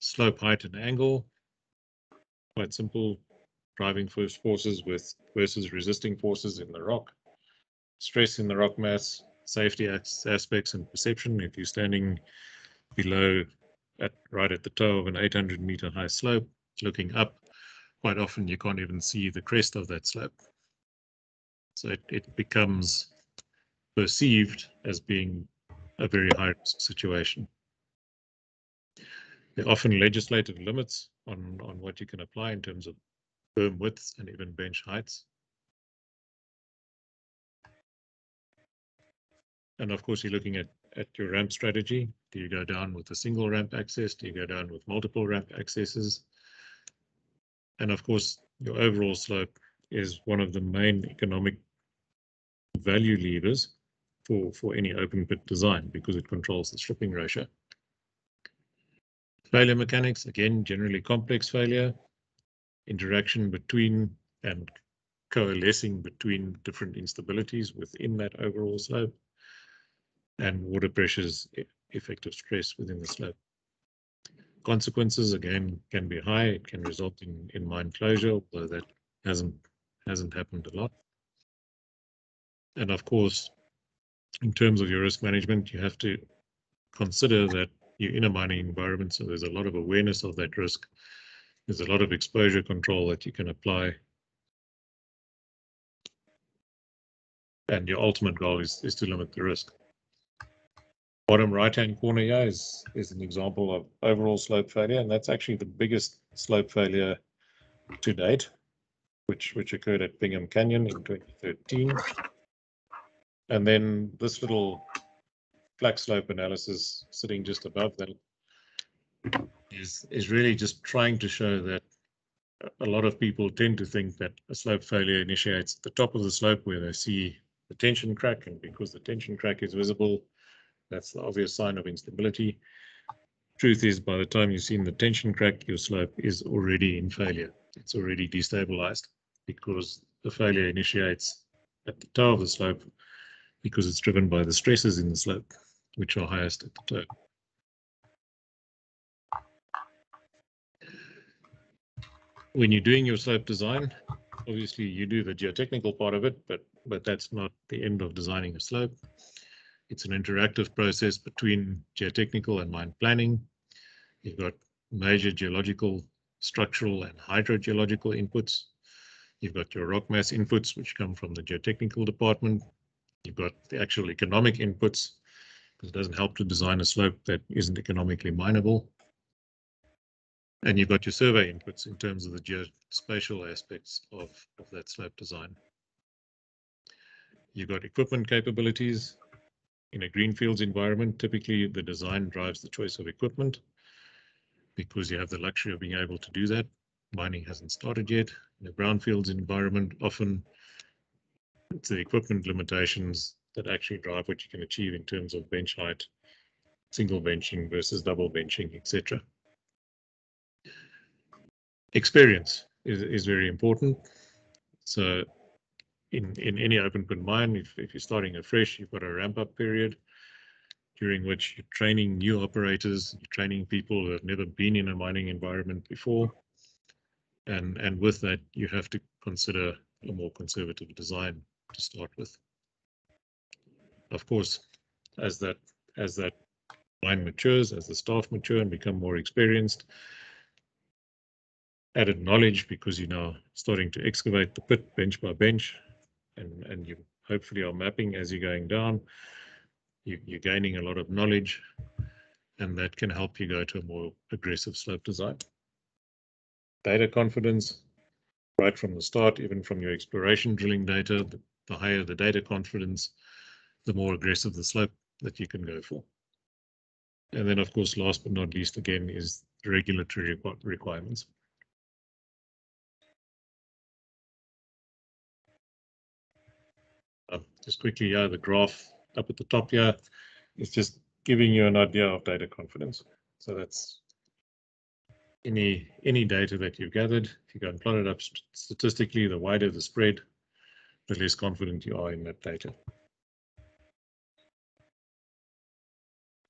Slope height and angle, quite simple. Driving forces versus resisting forces in the rock. Stress in the rock mass, safety aspects and perception. If you're standing below right at the toe of an 800-meter high slope, looking up. Quite often you can't even see the crest of that slope. So it becomes perceived as being a very high-risk situation. There are often legislative limits on what you can apply in terms of berm widths and even bench heights. And of course, you're looking at your ramp strategy. Do you go down with a single ramp access? Do you go down with multiple ramp accesses? And of course, your overall slope is one of the main economic value levers for any open pit design because it controls the stripping ratio. Failure mechanics, again, generally complex failure, interaction between and coalescing between different instabilities within that overall slope, and water pressures, effective stress within the slope. Consequences, again, can be high. It can result in mine closure, although that hasn't happened a lot. And of course, in terms of your risk management, you have to consider that you're in a mining environment, so there's a lot of awareness of that risk. There's a lot of exposure control that you can apply. And your ultimate goal is to limit the risk. Bottom right-hand corner here is an example of overall slope failure, and that's actually the biggest slope failure to date, which occurred at Bingham Canyon in 2013. And then this little flat slope analysis sitting just above that is really just trying to show that a lot of people tend to think that a slope failure initiates at the top of the slope where they see the tension crack, and because the tension crack is visible, that's the obvious sign of instability. Truth is, by the time you've seen the tension crack, your slope is already in failure. It's already destabilized because the failure initiates at the toe of the slope because it's driven by the stresses in the slope, which are highest at the toe. When you're doing your slope design, obviously you do the geotechnical part of it, but that's not the end of designing a slope. It's an interactive process between geotechnical and mine planning. You've got major geological, structural, and hydrogeological inputs. You've got your rock mass inputs, which come from the geotechnical department. You've got the actual economic inputs, because it doesn't help to design a slope that isn't economically mineable. And you've got your survey inputs in terms of the geospatial aspects of that slope design. You've got equipment capabilities. In a greenfields environment, typically the design drives the choice of equipment because you have the luxury of being able to do that. Mining hasn't started yet. In a brownfields environment, often it's the equipment limitations that actually drive what you can achieve in terms of bench height, single benching versus double benching, etc. Experience is very important. So in any open pit mine, if you're starting afresh, you've got a ramp up period during which you're training new operators, you're training people who have never been in a mining environment before. And with that, you have to consider a more conservative design to start with. Of course, as that mine matures, as the staff mature and become more experienced, added knowledge because you're now starting to excavate the pit bench by bench, and you hopefully are mapping as you're going down. You're gaining a lot of knowledge, and that can help you go to a more aggressive slope design. Data confidence, right from the start, even from your exploration drilling data, the higher the data confidence, the more aggressive the slope that you can go for. And then, of course, last but not least, again, is the regulatory requirements. Just quickly, the graph up at the top here is just giving you an idea of data confidence. So that's any data that you've gathered. If you go and plot it up statistically, the wider the spread, the less confident you are in that data.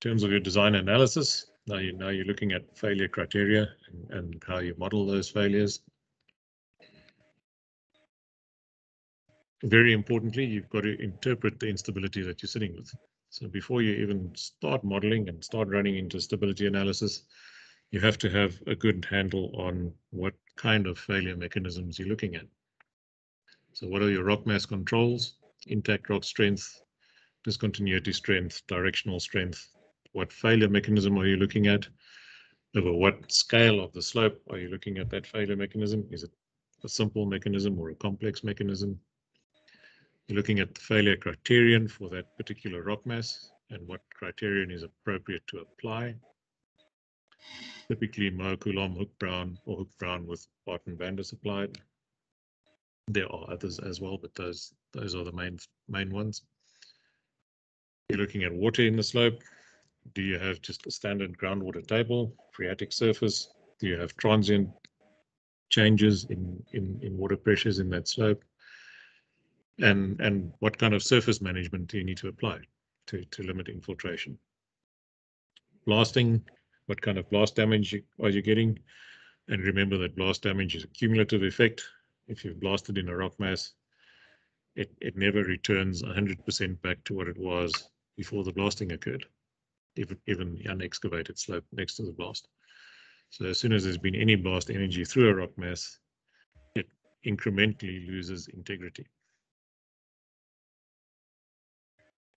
In terms of your design analysis, now you're looking at failure criteria and how you model those failures. Very importantly, you've got to interpret the instability that you're sitting with. So before you even start modeling and start running into stability analysis, you have to have a good handle on what kind of failure mechanisms you're looking at. So what are your rock mass controls, intact rock strength, discontinuity strength, directional strength? What failure mechanism are you looking at? Over what scale of the slope are you looking at that failure mechanism? Is it a simple mechanism or a complex mechanism? You're looking at the failure criterion for that particular rock mass and what criterion is appropriate to apply. Typically Moe-Coulomb, Hoek-Brown, or Hoek-Brown with Barton-Bandis applied. There are others as well, but those are the main ones. You're looking at water in the slope. Do you have just a standard groundwater table, phreatic surface? Do you have transient changes in water pressures in that slope? And what kind of surface management do you need to apply to limit infiltration? Blasting, what kind of blast damage are you getting? And remember that blast damage is a cumulative effect. If you've blasted in a rock mass, it never returns 100% back to what it was before the blasting occurred, even the unexcavated slope next to the blast. So as soon as there's been any blast energy through a rock mass, it incrementally loses integrity.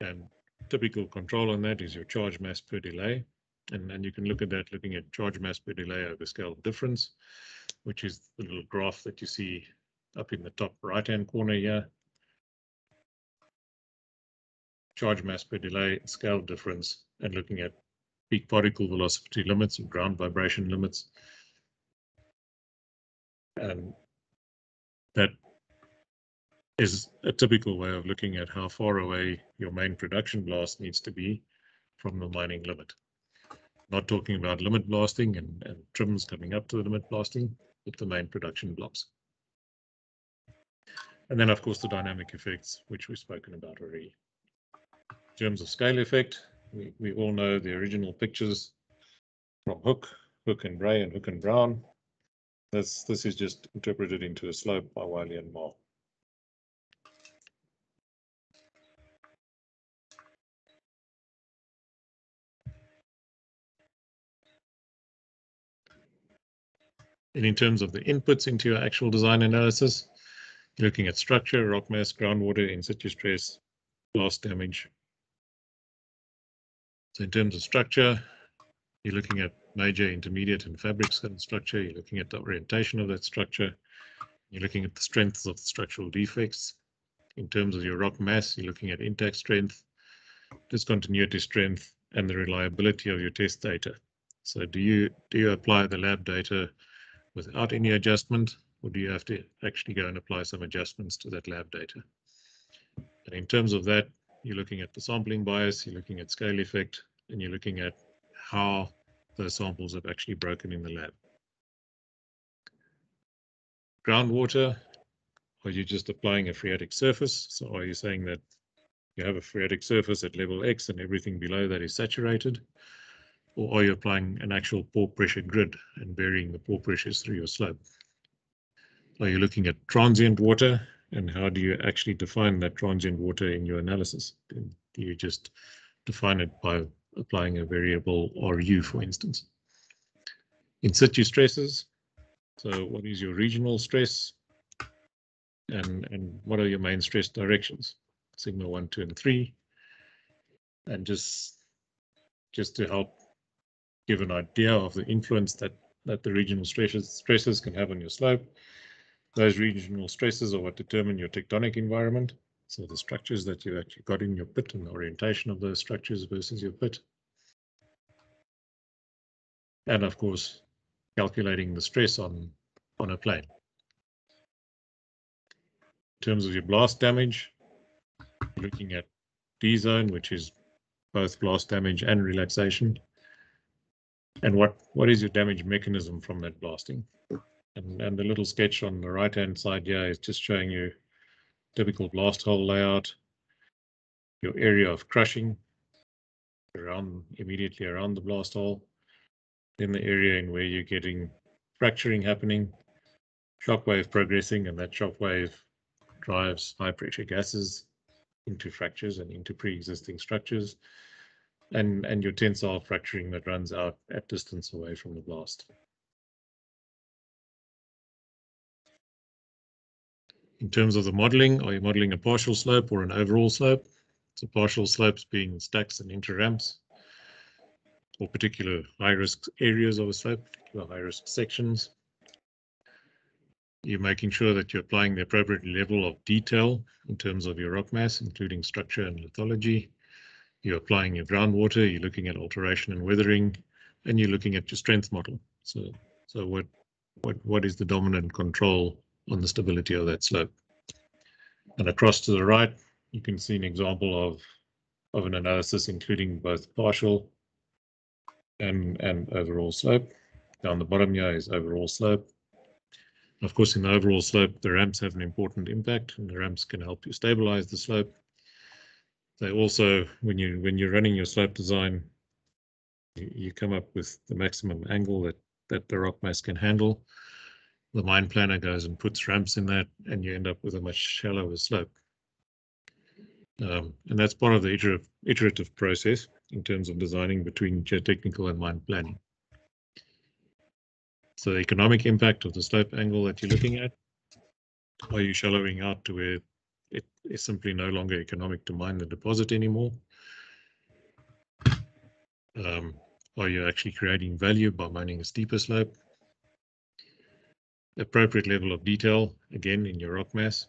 And typical control on that is your charge mass per delay. And you can look at that looking at charge mass per delay over scale difference, which is the little graph that you see up in the top right-hand corner here. Charge mass per delay, scale difference, and looking at peak particle velocity limits and ground vibration limits. And that is a typical way of looking at how far away your main production blast needs to be from the mining limit. Not talking about limit blasting and trims coming up to the limit blasting, but the main production blocks. And then, of course, the dynamic effects, which we've spoken about already. In terms of scale effect, we all know the original pictures from Hook and Bray, and Hook and Brown. This is just interpreted into a slope by Wiley and Marr. And in terms of the inputs into your actual design analysis, you're looking at structure, rock mass, groundwater, in situ stress, blast damage. So in terms of structure, you're looking at major, intermediate, and fabric scale structure. You're looking at the orientation of that structure. You're looking at the strengths of the structural defects. In terms of your rock mass, you're looking at intact strength, discontinuity strength, and the reliability of your test data. So do you apply the lab data without any adjustment, or do you have to actually go and apply some adjustments to that lab data? And in terms of that, you're looking at the sampling bias, you're looking at scale effect, and you're looking at how those samples have actually broken in the lab. Groundwater, are you just applying a phreatic surface? So are you saying that you have a phreatic surface at level X and everything below that is saturated? Or are you applying an actual pore pressure grid and varying the pore pressures through your slope? Are you looking at transient water, and how do you actually define that transient water in your analysis? Do you just define it by applying a variable RU, for instance? In situ stresses, so what is your regional stress, and what are your main stress directions? Sigma 1, 2, and 3. And just to help give an idea of the influence that the regional stresses can have on your slope. Those regional stresses are what determine your tectonic environment. So the structures that you actually got in your pit and the orientation of those structures versus your pit. And of course, calculating the stress on a plane. In terms of your blast damage, you're looking at D zone, which is both blast damage and relaxation. And what is your damage mechanism from that blasting? And the little sketch on the right-hand side here is just showing you typical blast hole layout, your area of crushing immediately around the blast hole, then the area in where you're getting fracturing happening, shock wave progressing, and that shock wave drives high pressure gases into fractures and into pre-existing structures, and your tensile fracturing that runs out at distance away from the blast. In terms of the modeling, are you modeling a partial slope or an overall slope? So partial slopes being stacks and inter-ramps, or particular high-risk areas of a slope, particular high-risk sections. You're making sure that you're applying the appropriate level of detail in terms of your rock mass, including structure and lithology. You're applying your groundwater, you're looking at alteration and weathering, and you're looking at your strength model. So what is the dominant control on the stability of that slope? And across to the right, you can see an example of an analysis including both partial and overall slope. Down the bottom here is overall slope. Of course, in the overall slope, the ramps have an important impact, and the ramps can help you stabilize the slope. They also, when you're running your slope design, you come up with the maximum angle that the rock mass can handle. The mine planner goes and puts ramps in that, and you end up with a much shallower slope. And that's part of the iterative process in terms of designing between geotechnical and mine planning. So the economic impact of the slope angle that you're looking at, are you shallowing out to where it is simply no longer economic to mine the deposit anymore? Are you actually creating value by mining a steeper slope? Appropriate level of detail, again, in your rock mass.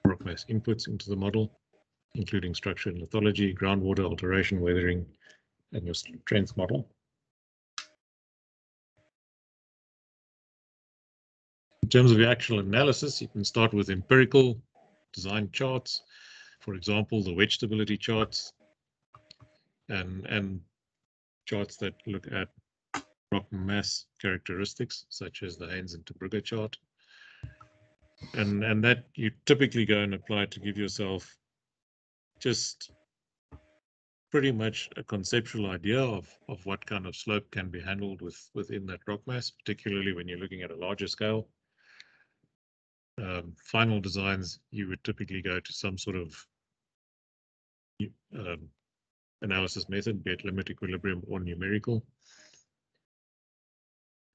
Rock mass inputs into the model, including structure and lithology, groundwater, alteration, weathering, and your strength model. In terms of your actual analysis, you can start with empirical design charts. For example, the wedge stability charts and charts that look at rock mass characteristics, such as the Haynes and Tebrugge chart. And that you typically go and apply to give yourself just pretty much a conceptual idea of what kind of slope can be handled within that rock mass, particularly when you're looking at a larger scale. Final designs, you would typically go to some sort of analysis method, be it limit equilibrium or numerical.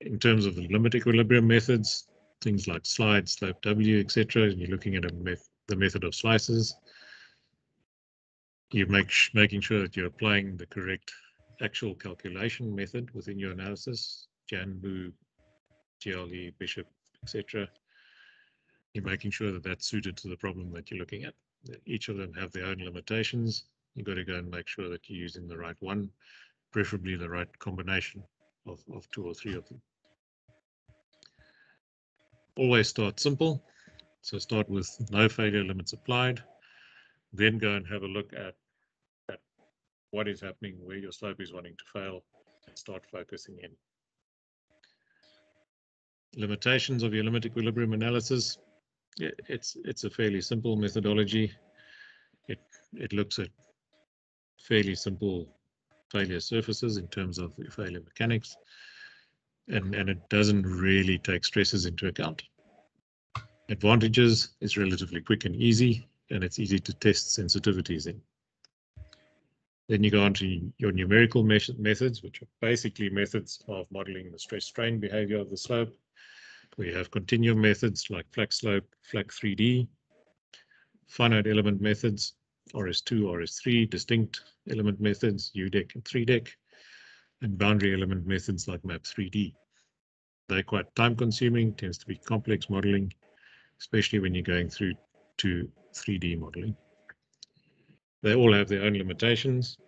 In terms of the limit equilibrium methods, things like slide, slope W, etc., and you're looking at the method of slices. You're making sure that you're applying the correct actual calculation method within your analysis, Janbu, GLE, Bishop, etc. You're making sure that that's suited to the problem that you're looking at. Each of them have their own limitations. You've got to go and make sure that you're using the right one, preferably the right combination of two or three of them. Always start simple. So start with no failure limits applied. Then go and have a look at what is happening, where your slope is wanting to fail, and start focusing in. Limitations of your limit equilibrium analysis. It's a fairly simple methodology. It looks at fairly simple failure surfaces in terms of the failure mechanics, and it doesn't really take stresses into account. Advantages is relatively quick and easy, and it's easy to test sensitivities in. Then you go on to your numerical methods, which are basically methods of modeling the stress-strain behavior of the slope. We have continuum methods like flat slope, flat 3D, finite element methods, RS2, RS3, distinct element methods, UDEC and 3DEC, and boundary element methods like map 3D. They're quite time-consuming, tends to be complex modeling, especially when you're going through to 3D modeling. They all have their own limitations.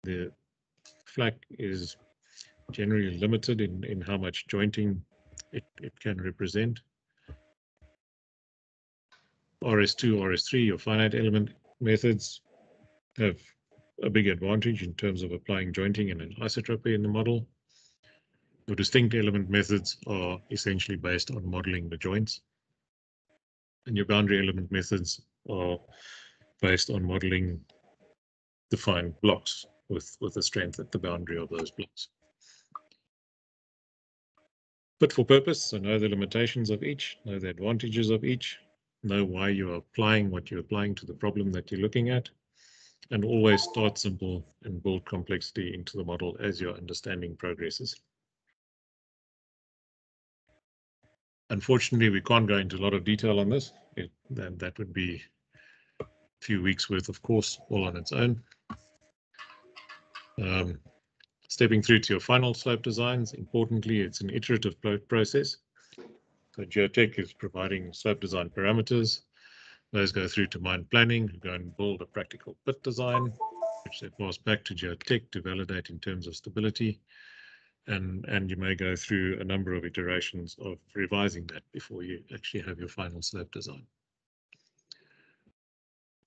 The FLAC is generally limited in how much jointing it can represent. RS2, RS3, your finite element methods have a big advantage in terms of applying jointing and an isotropy in the model. Your distinct element methods are essentially based on modeling the joints. And your boundary element methods are based on modeling defined blocks with the strength at the boundary of those blocks. Fit for purpose, so know the limitations of each, know the advantages of each, know why you're applying what you're applying to the problem that you're looking at, and always start simple and build complexity into the model as your understanding progresses. Unfortunately, we can't go into a lot of detail on this. That would be a few weeks worth of course all on its own. Stepping through to your final slope designs, importantly, it's an iterative process. So Geotech is providing slope design parameters. Those go through to mine planning, go and build a practical pit design, which they pass back to Geotech to validate in terms of stability. And you may go through a number of iterations of revising that before you actually have your final slope design.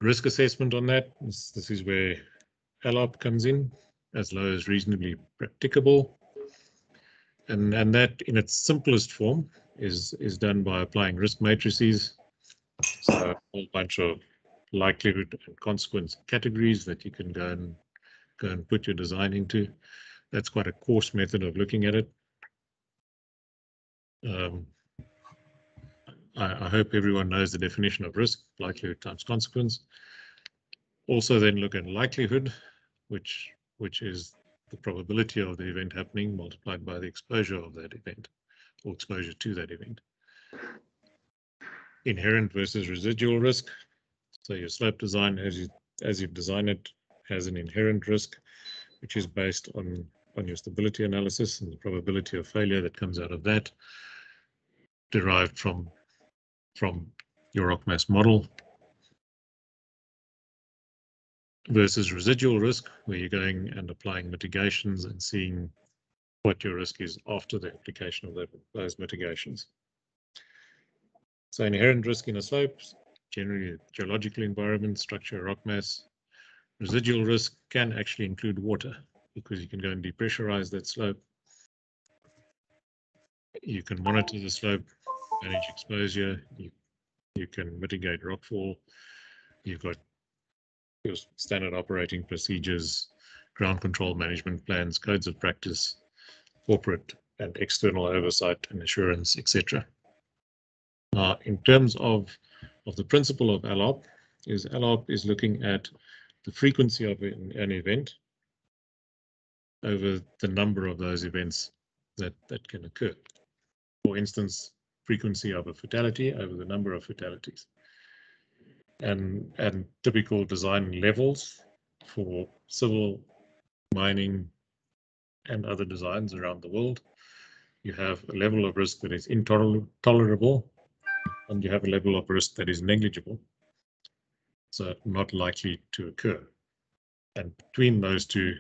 Risk assessment on that, this is where ALOP comes in, as low as reasonably practicable. And that in its simplest form is done by applying risk matrices. So a whole bunch of likelihood and consequence categories that you can go and put your design into. That's quite a coarse method of looking at it. I hope everyone knows the definition of risk, likelihood times consequence. Also then look at likelihood, which is the probability of the event happening multiplied by the exposure of that event or exposure to that event. Inherent versus residual risk. So your slope design, as you design it, has an inherent risk, which is based on your stability analysis and the probability of failure that comes out of that, derived from your rock mass model, versus residual risk, where you're going and applying mitigations and seeing what your risk is after the application of those mitigations. So inherent risk in a slope, generally a geological environment, structure, rock mass. Residual risk can actually include water, because you can go and depressurize that slope. You can monitor the slope, manage exposure, you can mitigate rockfall. You've got your standard operating procedures, ground control management plans, codes of practice, corporate and external oversight and assurance, etc. In terms of the principle of ALOP is looking at the frequency of an event over the number of those events that can occur. For instance, frequency of a fatality over the number of fatalities. And typical design levels for civil, mining, and other designs around the world. You have a level of risk that is intolerable, and you have a level of risk that is negligible, so not likely to occur. And between those two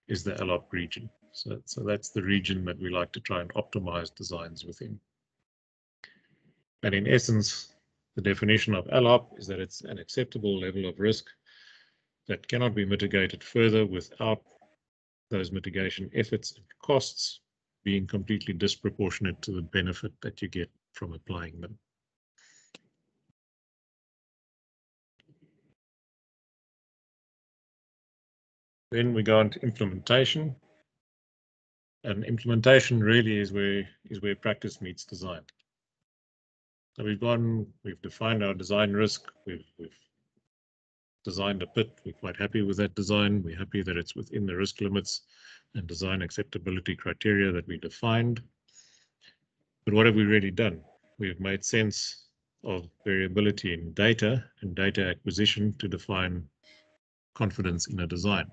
is the ALOP region. So that's the region that we like to try and optimize designs within. And in essence, the definition of ALOP is that it's an acceptable level of risk that cannot be mitigated further without those mitigation efforts and costs being completely disproportionate to the benefit that you get from applying them. Then we go into implementation. And implementation really is where practice meets design. So we've defined our design risk, we've designed a pit, we're quite happy with that design, we're happy that it's within the risk limits and design acceptability criteria that we defined. But what have we really done? We've made sense of variability in data and data acquisition to define confidence in a design.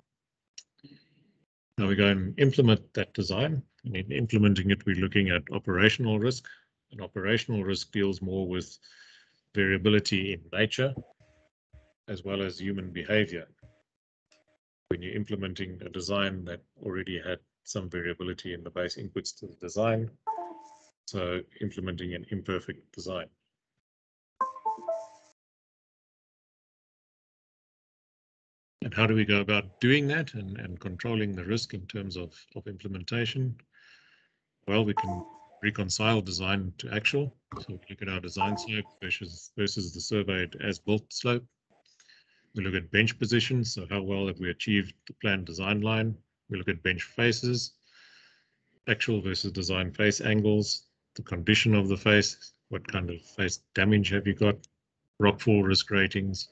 Now we go and implement that design, and in implementing it, we're looking at operational risk. And operational risk deals more with variability in nature as well as human behavior. When you're implementing a design that already had some variability in the base inputs to the design, so implementing an imperfect design. And how do we go about doing that and controlling the risk in terms of implementation? Well, we can reconcile design to actual. So we look at our design slope versus the surveyed as-built slope. We look at bench positions, so how well have we achieved the planned design line. We look at bench faces, actual versus design face angles, the condition of the face, what kind of face damage have you got, rockfall risk ratings.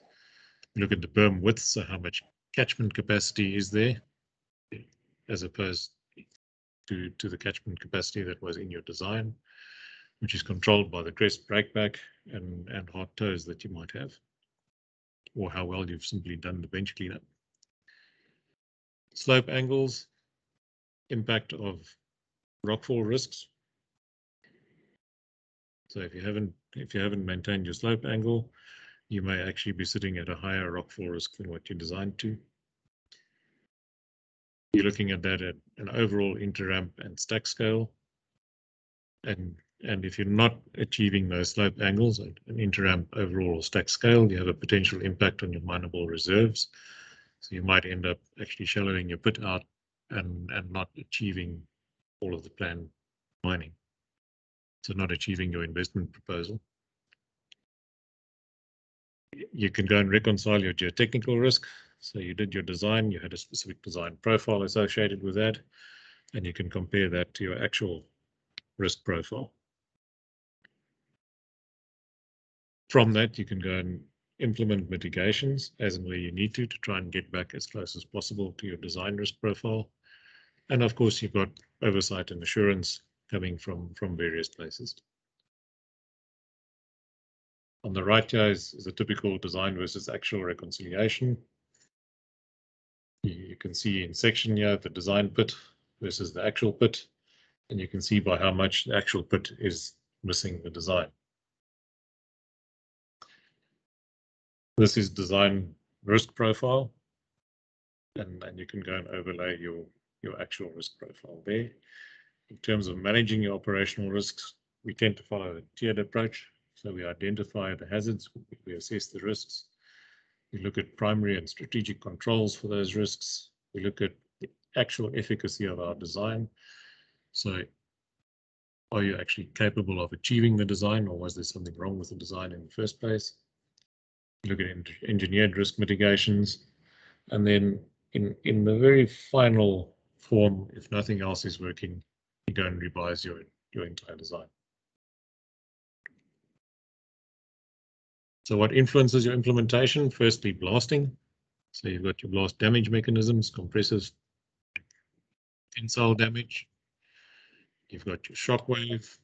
We look at the berm width, so how much catchment capacity is there, as opposed to the catchment capacity that was in your design, which is controlled by the crest breakback and hard toes that you might have, or how well you've simply done the bench cleanup. Slope angles, impact of rockfall risks. So if you haven't maintained your slope angle, you may actually be sitting at a higher rockfall risk than what you're designed to. You're looking at that at an overall interramp and stack scale. And if you're not achieving those slope angles at an interramp overall or stack scale, you have a potential impact on your mineable reserves. So you might end up actually shallowing your pit out and not achieving all of the planned mining. So not achieving your investment proposal. You can go and reconcile your geotechnical risk. So you did your design, you had a specific design profile associated with that, and you can compare that to your actual risk profile. From that, you can go and implement mitigations as and where you need to try and get back as close as possible to your design risk profile. And of course, you've got oversight and assurance coming from various places. On the right here is a typical design versus actual reconciliation. You can see in section here the design pit versus the actual pit, and you can see by how much the actual pit is missing the design. This is design risk profile, and you can go and overlay your actual risk profile there. In terms of managing your operational risks, we tend to follow a tiered approach. So we identify the hazards, we assess the risks, we look at primary and strategic controls for those risks, we look at the actual efficacy of our design. So are you actually capable of achieving the design, or was there something wrong with the design in the first place? We look at engineered risk mitigations, and then in the very final form, if nothing else is working, you go and revise your entire design. So what influences your implementation? Firstly, blasting. So you've got your blast damage mechanisms, compressive tensile damage. You've got your shock wave,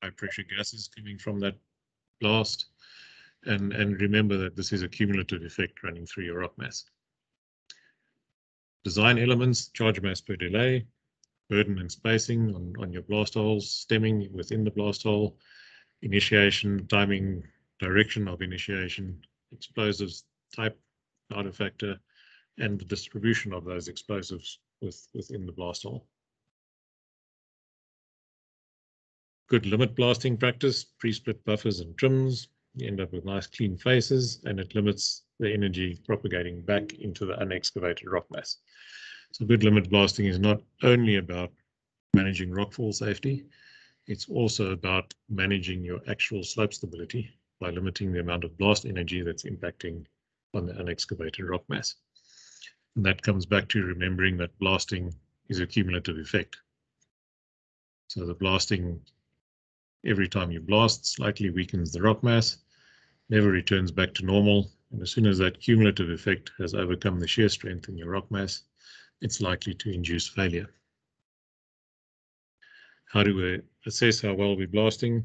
high pressure gases coming from that blast. And remember that this is a cumulative effect running through your rock mass. Design elements, charge mass per delay, burden and spacing on your blast holes, stemming within the blast hole, initiation, timing, direction of initiation, explosives type, powder factor, and the distribution of those explosives within the blast hole. Good limit blasting practice, pre-split buffers and trims. You end up with nice clean faces, and it limits the energy propagating back into the unexcavated rock mass. So good limit blasting is not only about managing rockfall safety, it's also about managing your actual slope stability by limiting the amount of blast energy that's impacting on the unexcavated rock mass. And that comes back to remembering that blasting is a cumulative effect. So the blasting, every time you blast, slightly weakens the rock mass, never returns back to normal. And as soon as that cumulative effect has overcome the shear strength in your rock mass, it's likely to induce failure. How do we assess how well we're blasting?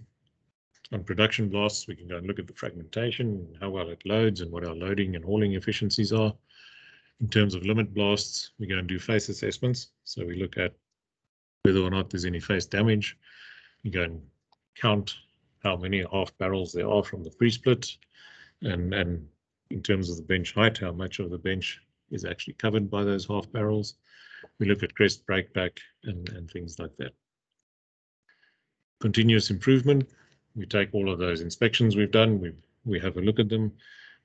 On production blasts, we can go and look at the fragmentation, how well it loads, and what our loading and hauling efficiencies are. In terms of limit blasts, we go and do face assessments. So we look at whether or not there's any face damage. We go and count how many half barrels there are from the pre-split, and in terms of the bench height, how much of the bench is actually covered by those half barrels. We look at crest breakback and things like that. Continuous improvement. We take all of those inspections we've done, we have a look at them.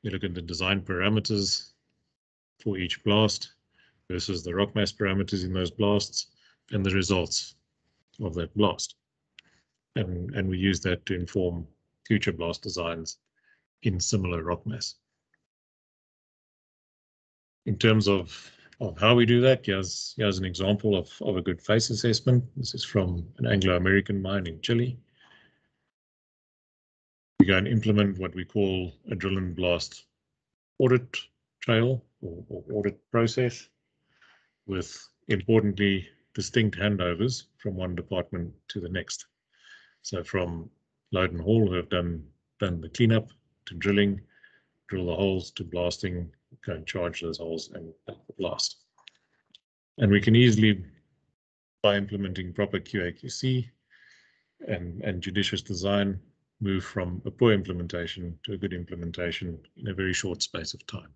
We look at the design parameters for each blast versus the rock mass parameters in those blasts and the results of that blast. And we use that to inform future blast designs in similar rock mass. In terms of how we do that, here's an example of a good face assessment. This is from an Anglo-American mine in Chile. we go and implement what we call a drill and blast audit trail or audit process with, importantly, distinct handovers from one department to the next. So from load and haul, who have done the cleanup, to drilling, drill the holes, to blasting, go and charge those holes and blast. And we can easily, by implementing proper QA/QC and judicious design, move from a poor implementation to a good implementation in a very short space of time.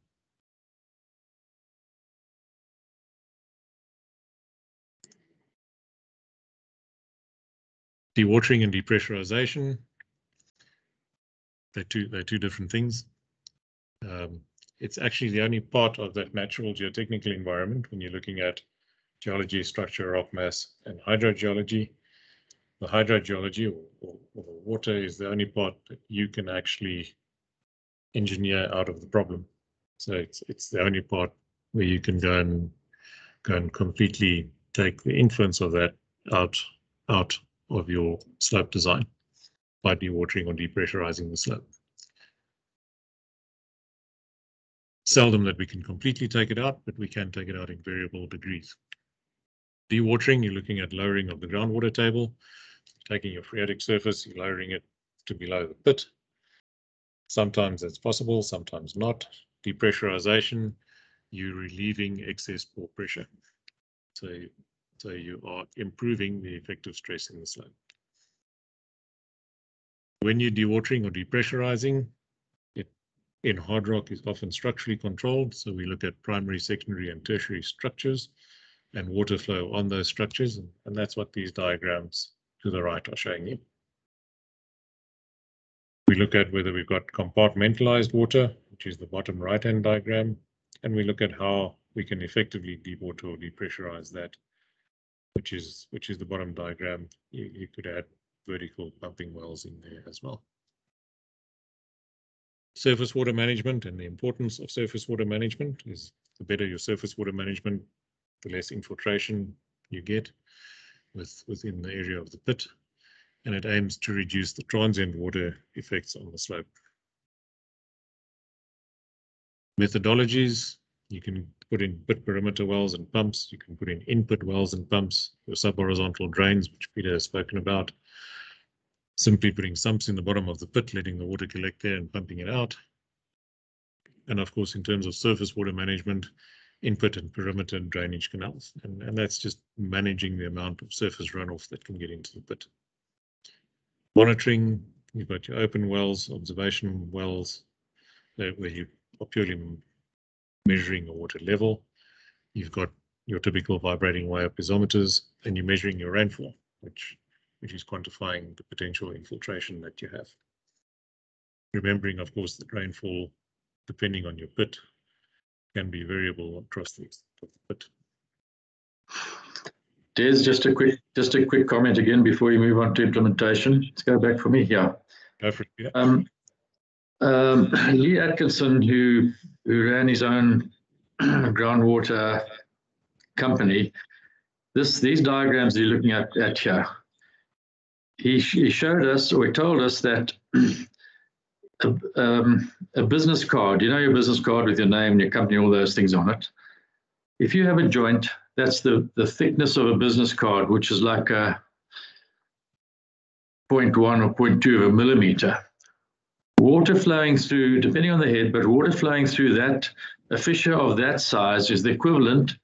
Dewatering and depressurization, they're two different things. It's actually the only part of that natural geotechnical environment when you're looking at geology, structure, rock mass, and hydrogeology. The hydrogeology or water is the only part that you can actually engineer out of the problem. So it's the only part where you can go and completely take the influence of that out of your slope design by dewatering or depressurizing the slope. Seldom that we can completely take it out, but we can take it out in variable degrees. Dewatering, you're looking at lowering of the groundwater table, taking your phreatic surface, you're lowering it to below the pit. Sometimes that's possible, sometimes not. Depressurization, you're relieving excess pore pressure. So you are improving the effective stress in the slope. When you're dewatering or depressurizing, it in hard rock is often structurally controlled. So we look at primary, secondary, and tertiary structures and water flow on those structures. And that's what these diagrams to the right are showing you. We look at whether we've got compartmentalized water, which is the bottom right-hand diagram, and we look at how we can effectively dewater or depressurize that, which is the bottom diagram. You could add vertical pumping wells in there as well. Surface water management and the importance of surface water management is the better your surface water management, the less infiltration you get within the area of the pit, and it aims to reduce the transient water effects on the slope. Methodologies, you can put in pit perimeter wells and pumps, you can put in input wells and pumps, your sub-horizontal drains, which Peter has spoken about, simply putting sumps in the bottom of the pit, letting the water collect there and pumping it out. And of course, in terms of surface water management, input and perimeter drainage canals. And that's just managing the amount of surface runoff that can get into the pit. Monitoring, you've got your open wells, observation wells, where you are purely measuring the water level. You've got your typical vibrating wire piezometers, and you're measuring your rainfall, which is quantifying the potential infiltration that you have. Remembering, of course, that rainfall, depending on your pit, can be variable across the extent of the pit. Des, just a quick comment again before you move on to implementation. Let's go back for me here. Go for it, yeah. Lee Atkinson, who ran his own groundwater company, these diagrams you're looking at here, he showed us, or he told us that a business card, you know your business card with your name, your company, all those things on it. If you have a joint, that's the thickness of a business card, which is like a 0.1 or 0.2 of a millimeter. Water flowing through, depending on the head, but water flowing through that, a fissure of that size is the equivalent,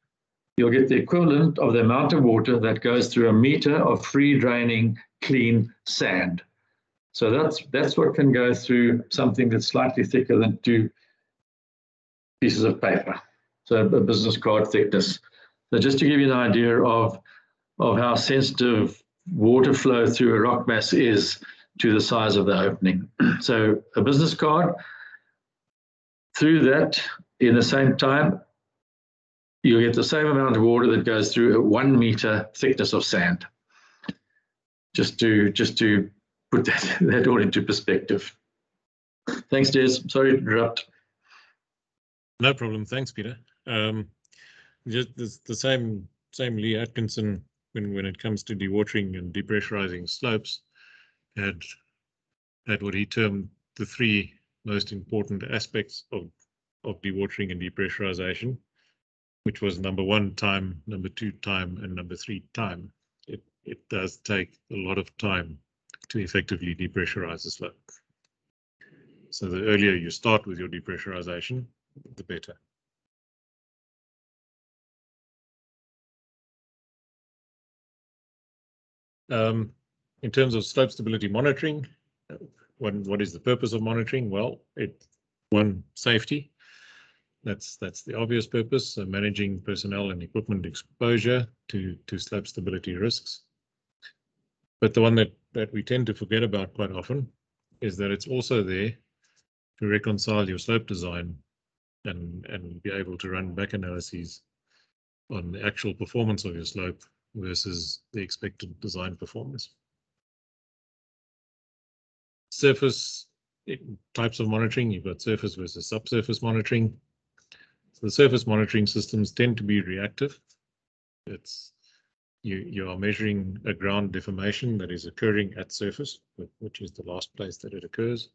you'll get the equivalent of the amount of water that goes through a meter of free draining clean sand. So that's what can go through something that's slightly thicker than 2 pieces of paper. So a business card thickness. So just to give you an idea of how sensitive water flow through a rock mass is to the size of the opening. So a business card, through that, in the same time, you'll get the same amount of water that goes through a 1 meter thickness of sand. Just to put that all into perspective. Thanks, Des. Sorry to interrupt. No problem. Thanks, Peter. Just the same Lee Atkinson, when it comes to dewatering and depressurizing slopes, had at what he termed the three most important aspects of dewatering and depressurization, which was number 1, time, number 2, time, and number 3, time. It does take a lot of time to effectively depressurize a slope. So the earlier you start with your depressurization, the better. In terms of slope stability monitoring, what is the purpose of monitoring? Well, one, safety. That's the obvious purpose. So managing personnel and equipment exposure to slope stability risks. But the one that we tend to forget about quite often is that it's also there to reconcile your slope design and be able to run back analyses on the actual performance of your slope versus the expected design performance. Surface types of monitoring, you've got surface versus subsurface monitoring. So the surface monitoring systems tend to be reactive. You are measuring a ground deformation that is occurring at surface, which is the last place that it occurs.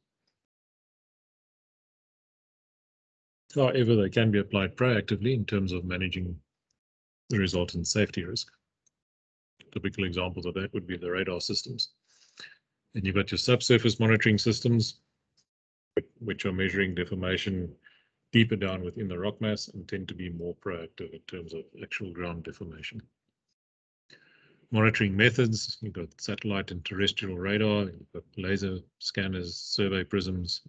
However, they can be applied proactively in terms of managing the resultant safety risk. Typical examples of that would be the radar systems. And you've got your subsurface monitoring systems, which are measuring deformation deeper down within the rock mass and tend to be more proactive in terms of actual ground deformation. Monitoring methods, you've got satellite and terrestrial radar, you've got laser scanners, survey prisms,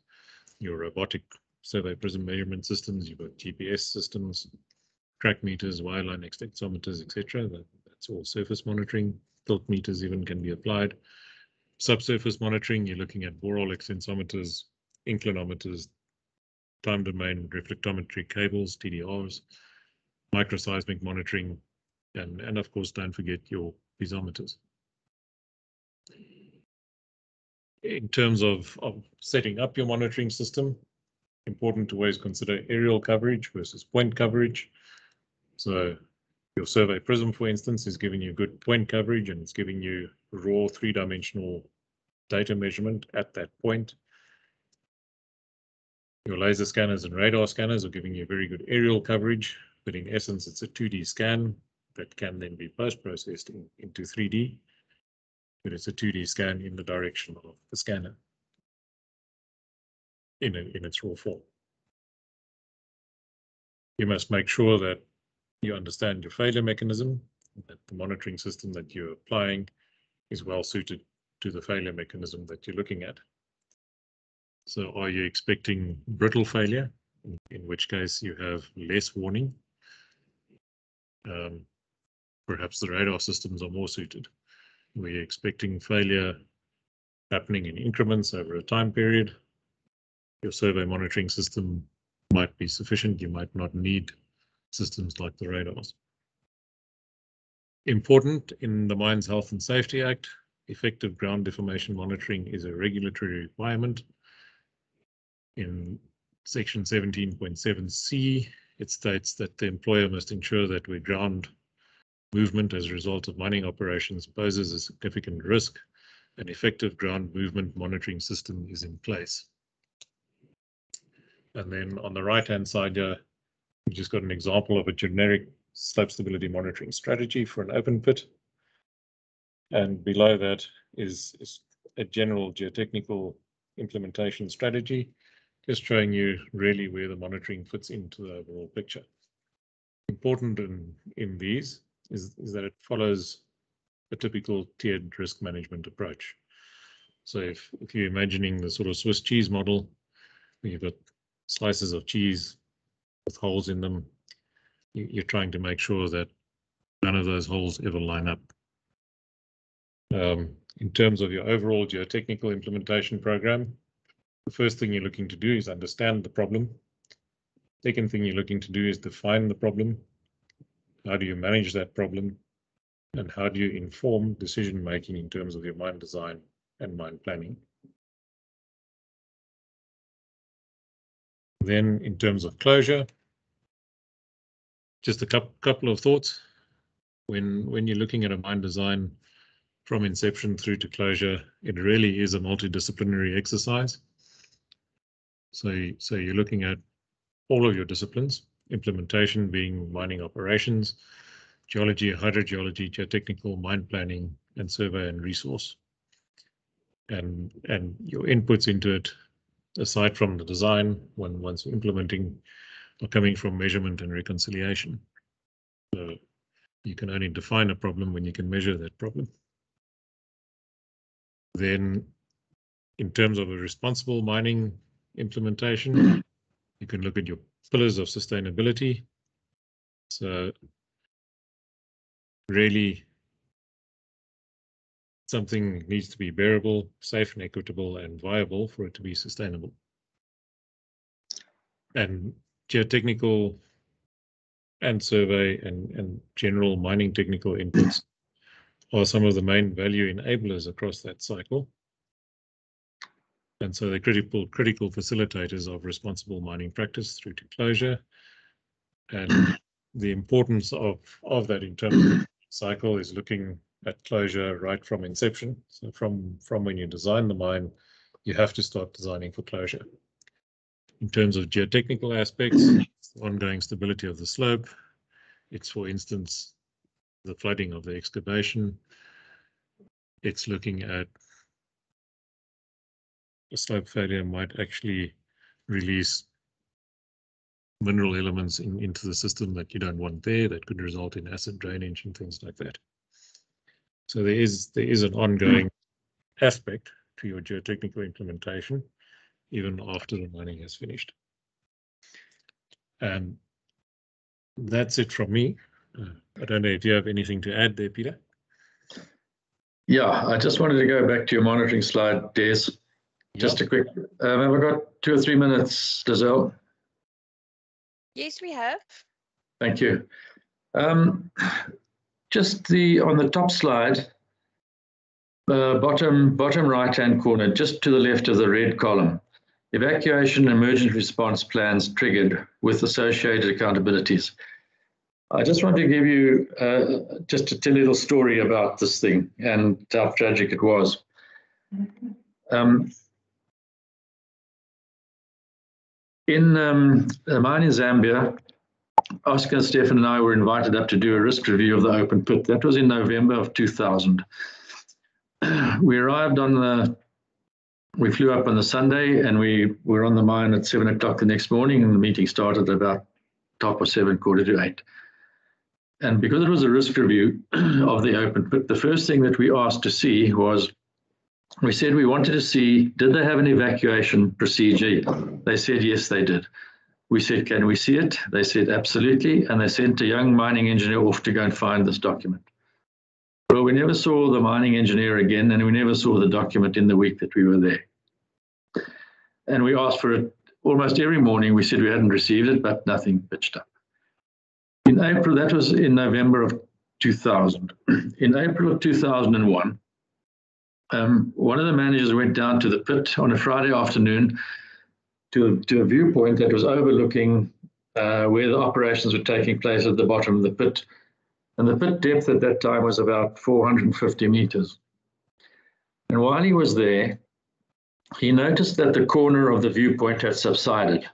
your robotic survey prism measurement systems, you've got GPS systems, track meters, wireline extensometers, etc. That's all surface monitoring. Tilt meters even can be applied. Subsurface monitoring, you're looking at borehole extensometers, inclinometers, time domain reflectometry cables, TDRs, microseismic monitoring, and of course, don't forget your piezometers. In terms of setting up your monitoring system, important to always consider aerial coverage versus point coverage. So your survey prism, for instance, is giving you good point coverage and it's giving you raw 3-dimensional data measurement at that point. Your laser scanners and radar scanners are giving you very good aerial coverage, but in essence, it's a 2D scan that can then be post-processed into 3D, but it's a 2D scan in the direction of the scanner in its raw form. You must make sure that you understand your failure mechanism, that the monitoring system that you're applying is well suited to the failure mechanism that you're looking at. So are you expecting brittle failure, in which case you have less warning? Perhaps the radar systems are more suited. Were you expecting failure happening in increments over a time period? Your survey monitoring system might be sufficient. You might not need systems like the radars. Important in the Mines Health and Safety Act, effective ground deformation monitoring is a regulatory requirement. In section 17.7c, it states that the employer must ensure that where ground movement as a result of mining operations poses a significant risk, an effective ground movement monitoring system is in place. And then on the right-hand side here, we've just got an example of a generic slope stability monitoring strategy for an open pit. And below that is a general geotechnical implementation strategy, just showing you really where the monitoring fits into the overall picture. Important in these is that it follows a typical tiered risk management approach. So if you're imagining the sort of Swiss cheese model, where you've got slices of cheese with holes in them, you're trying to make sure that none of those holes ever line up. In terms of your overall geotechnical implementation program, the first thing you're looking to do is understand the problem. Second thing you're looking to do is define the problem. How do you manage that problem? And how do you inform decision making in terms of your mine design and mine planning? Then in terms of closure, just a couple of thoughts. When you're looking at a mine design from inception through to closure, it really is a multidisciplinary exercise. So you're looking at all of your disciplines, implementation being mining operations, geology, hydrogeology, geotechnical, mine planning, and survey and resource. And your inputs into it, aside from the design, once you're implementing, are coming from measurement and reconciliation. So you can only define a problem when you can measure that problem. Then, in terms of a responsible mining implementation, you can look at your pillars of sustainability. So really, something needs to be bearable, safe and equitable, and viable for it to be sustainable. And geotechnical and survey and general mining technical inputs are some of the main value enablers across that cycle. And so they're critical facilitators of responsible mining practice through to closure. And the importance of that internal cycle is looking at closure right from inception. So from when you design the mine, you have to start designing for closure. In terms of geotechnical aspects, ongoing stability of the slope. It's, for instance, the flooding of the excavation. It's looking at a slope failure might actually release mineral elements into the system that you don't want there, that could result in acid drainage and things like that. So there is an ongoing aspect to your geotechnical implementation, even after the mining has finished. And that's it from me. I don't know if you have anything to add there, Peter. Yeah, I just wanted to go back to your monitoring slide, Des. Just a quick, have I got 2 or 3 minutes, Lizelle? Yes, we have. Thank you. Just on the top slide, bottom right-hand corner, just to the left of the red column, evacuation and emergency response plans triggered with associated accountabilities. I just want to give you just a little story about this thing and how tragic it was. In a mine in Zambia, Oscar, Stefan and I were invited up to do a risk review of the open pit. That was in November of 2000. We arrived we flew up on the Sunday and we were on the mine at 7 o'clock the next morning, and the meeting started about 7:15, 7:45. And because it was a risk review of the open pit, the first thing that we asked to see was, we said we wanted to see, did they have an evacuation procedure? They said, yes, they did. We said, can we see it? They said, absolutely. And they sent a young mining engineer off to go and find this document. Well, we never saw the mining engineer again, and we never saw the document in the week that we were there. And we asked for it almost every morning. We said we hadn't received it, but nothing pitched up. In April, that was in November of 2000. In April of 2001, one of the managers went down to the pit on a Friday afternoon to a viewpoint that was overlooking where the operations were taking place at the bottom of the pit. And the pit depth at that time was about 450 meters. And while he was there, he noticed that the corner of the viewpoint had subsided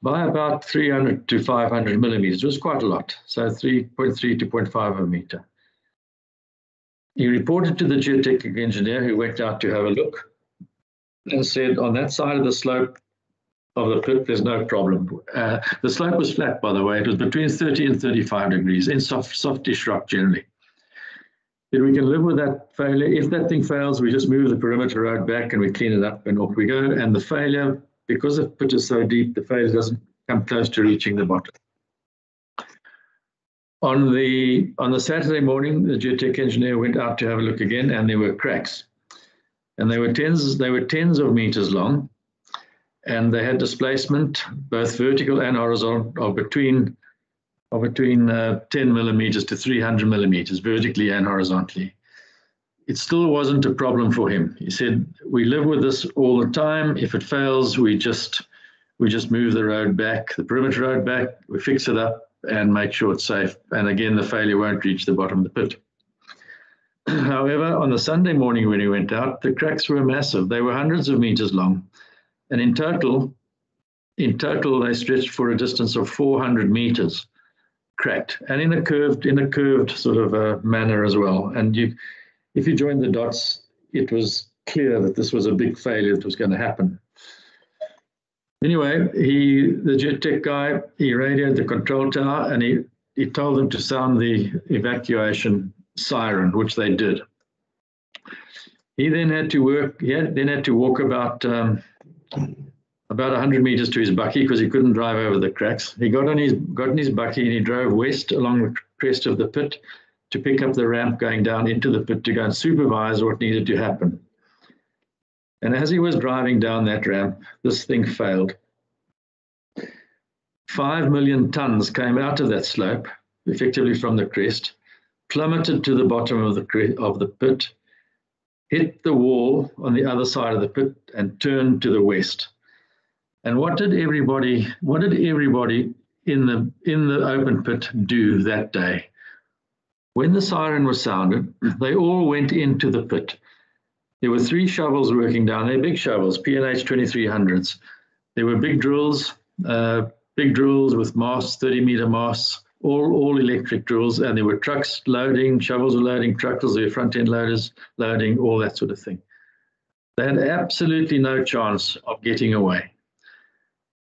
by about 300 to 500 millimeters. It was quite a lot, so 3.3 to 0.5 of a meter. He reported to the geotechnical engineer, who went out to have a look and said, on that side of the slope of the pit, there's no problem. The slope was flat, by the way. It was between 30 and 35 degrees in softish rock generally. Then we can live with that failure. If that thing fails, we just move the perimeter road back and we clean it up and off we go. And the failure, because the pit is so deep, the failure doesn't come close to reaching the bottom. On the Saturday morning, the geotech engineer went out to have a look again, and there were cracks. And they were tens of meters long, and they had displacement, both vertical and horizontal, of between 10 millimeters to 300 millimeters, vertically and horizontally. It still wasn't a problem for him. He said, we live with this all the time. If it fails, we just move the road back, the perimeter road back, we fix it up and make sure it's safe. And again, the failure won't reach the bottom of the pit. However, on the Sunday morning when he went out, the cracks were massive. They were hundreds of meters long. And in total, they stretched for a distance of 400 meters cracked, and in a curved sort of manner as well. And if you join the dots, it was clear that this was a big failure that was going to happen. Anyway, the Geotech guy, he radioed the control tower, and he told them to sound the evacuation siren, which they did. He then had to walk about 100 meters to his bakkie because he couldn't drive over the cracks. He got in his bakkie and he drove west along the crest of the pit to pick up the ramp going down into the pit to go and supervise what needed to happen. And as he was driving down that ramp, this thing failed. 5 million tons came out of that slope, effectively from the crest, plummeted to the bottom of the pit, hit the wall on the other side of the pit, and turned to the west. And what did everybody in the open pit do that day? When the siren was sounded, they all went into the pit. There were 3 shovels working down there, big shovels, P&H 2300s. There were big drills with masts, 30-meter masts, all electric drills, and there were trucks loading, shovels were loading, truckers, there were front-end loaders loading, all that sort of thing. They had absolutely no chance of getting away.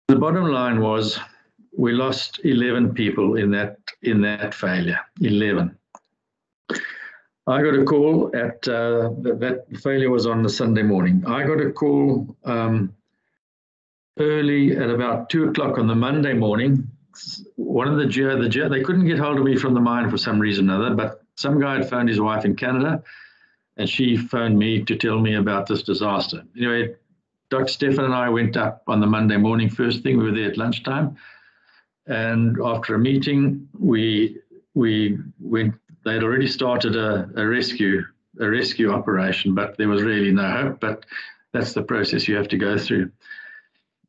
The bottom line was we lost 11 people in that failure, 11. I got a call at, that failure was on the Sunday morning. I got a call early at about 2 o'clock on the Monday morning. One of the they couldn't get hold of me from the mine for some reason or other, but some guy had phoned his wife in Canada, and she phoned me to tell me about this disaster. Anyway, Dr. Stefan and I went up on the Monday morning first thing. We were there at lunchtime, and after a meeting, we went. They had already started a rescue operation, but there was really no hope. But that's the process you have to go through.